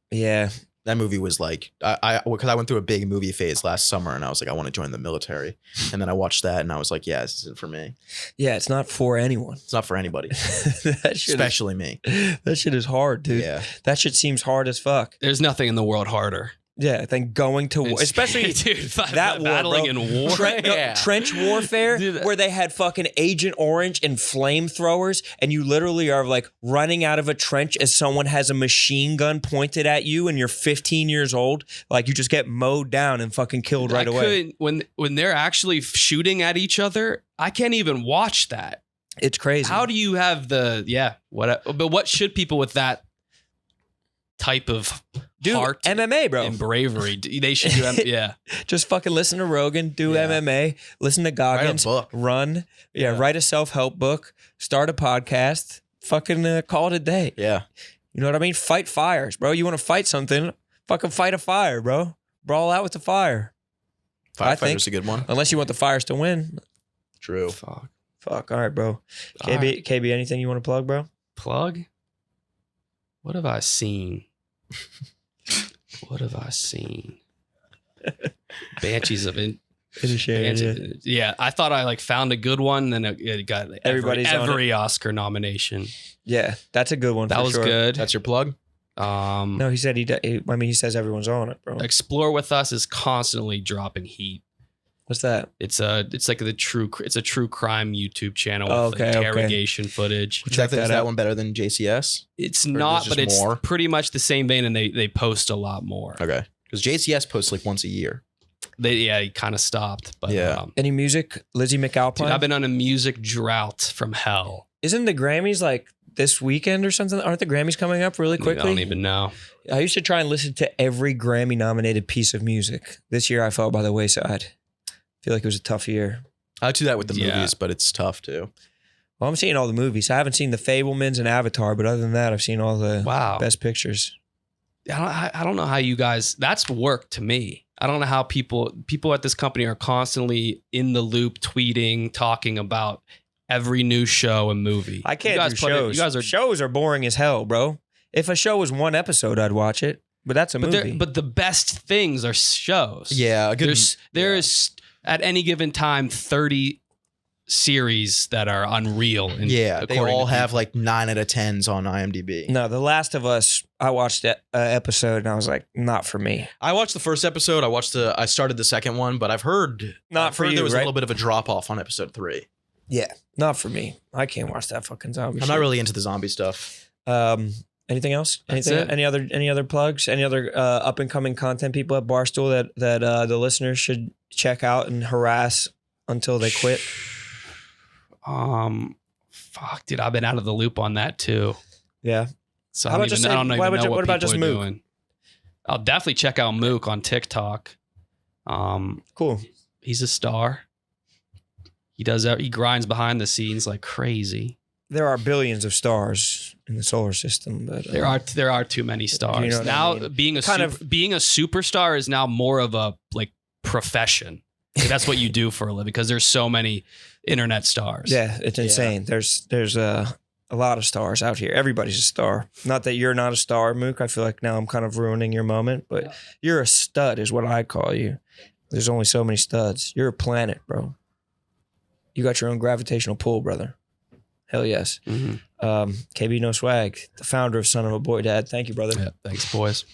Yeah. That movie was like, because I went through a big movie phase last summer and I was like, I want to join the military. And then I watched that and I was like, yeah, this isn't for me. Yeah, it's not for anyone. It's not for anybody, That shit especially me. That shit is hard, dude. Yeah. That shit seems hard as fuck. There's nothing in the world harder. Yeah, than going to war, especially dude, that war, battling bro. in war. Trench warfare, Dude, where they had fucking Agent Orange and flamethrowers, and you literally are like running out of a trench as someone has a machine gun pointed at you, and you're 15 years old. Like you just get mowed down and fucking killed right away. When they're actually shooting at each other, I can't even watch that. It's crazy. How do you have but what should people with that type of heart MMA, bro, and bravery? They should do. Yeah, just fucking listen to Rogan, do MMA, listen to Goggins, Write a book. Run, write a self-help book, start a podcast, fucking call it a day. Yeah. You know what I mean? Fight fires, bro. You want to fight something? Fucking fight a fire, bro. Brawl out with the fire. Firefighter's a good one. Unless you want the fires to win. True. Fuck. All right, bro. KB, anything you want to plug, bro? Plug. What have I seen? What have I seen? Banshees of Inisherin. Yeah, I thought I like found a good one, and it got every Oscar nomination. Yeah, that's a good one. That was good. That's your plug? No, he said he says everyone's on it, bro. Explore With Us is constantly dropping heat. What's that? It's a true crime YouTube channel with Okay, interrogation footage. Is that one better than JCS? It's not, but it's more? pretty much the same vein, and they post a lot more. Okay. Because JCS posts like once a year. He kind of stopped. But Yeah. Any music? Lizzie McAlpine? dude, I've been on a music drought from hell. Isn't the Grammys like this weekend or something? Aren't the Grammys coming up really quickly? I don't even know. I used to try and listen to every Grammy nominated piece of music. This year I fell by the wayside. I feel like it was a tough year. I do that with the movies, but it's tough too. Well, I'm seeing all the movies. I haven't seen The Fabelmans and Avatar, but other than that, I've seen all the best pictures. I don't know how you guys, that's work to me. I don't know how people at this company are constantly in the loop, tweeting, talking about every new show and movie. I can't do shows. Shows are boring as hell, bro. If a show was one episode, I'd watch it. But that's a movie. But the best things are shows. Yeah. There's at any given time 30 series that are unreal. They all have like 9 out of 10s on IMDb. No, The Last of Us, I watched that episode and I was like, not for me. I watched the first episode. I started the second one, but I've heard there was a little bit of a drop off on episode 3. Yeah, not for me. I can't watch that fucking zombie shit. I'm not really into the zombie stuff. Anything else? That's it. Any other plugs? Any other up and coming content people at Barstool that the listeners should check out and harass until they quit? Fuck, dude, I've been out of the loop on that too. Yeah. So I don't even know what about just people are Mook? doing. I'll definitely check out Mook on TikTok. Cool. He's a star. He grinds behind the scenes like crazy. There are billions of stars in the solar system, but There are too many stars. You know what Now I mean? being a superstar is now more of a like profession. Like, that's what you do for a living because there's so many internet stars. Yeah, it's insane. There's a lot of stars out here. Everybody's a star. Not that you're not a star, Mook. I feel like now I'm kind of ruining your moment, but you're a stud is what I call you. There's only so many studs. You're a planet, bro. You got your own gravitational pull, brother. Hell yes. Mm-hmm. KB No Swag, the founder of Son of a Boy Dad. Thank you, brother. Yeah, thanks, boys.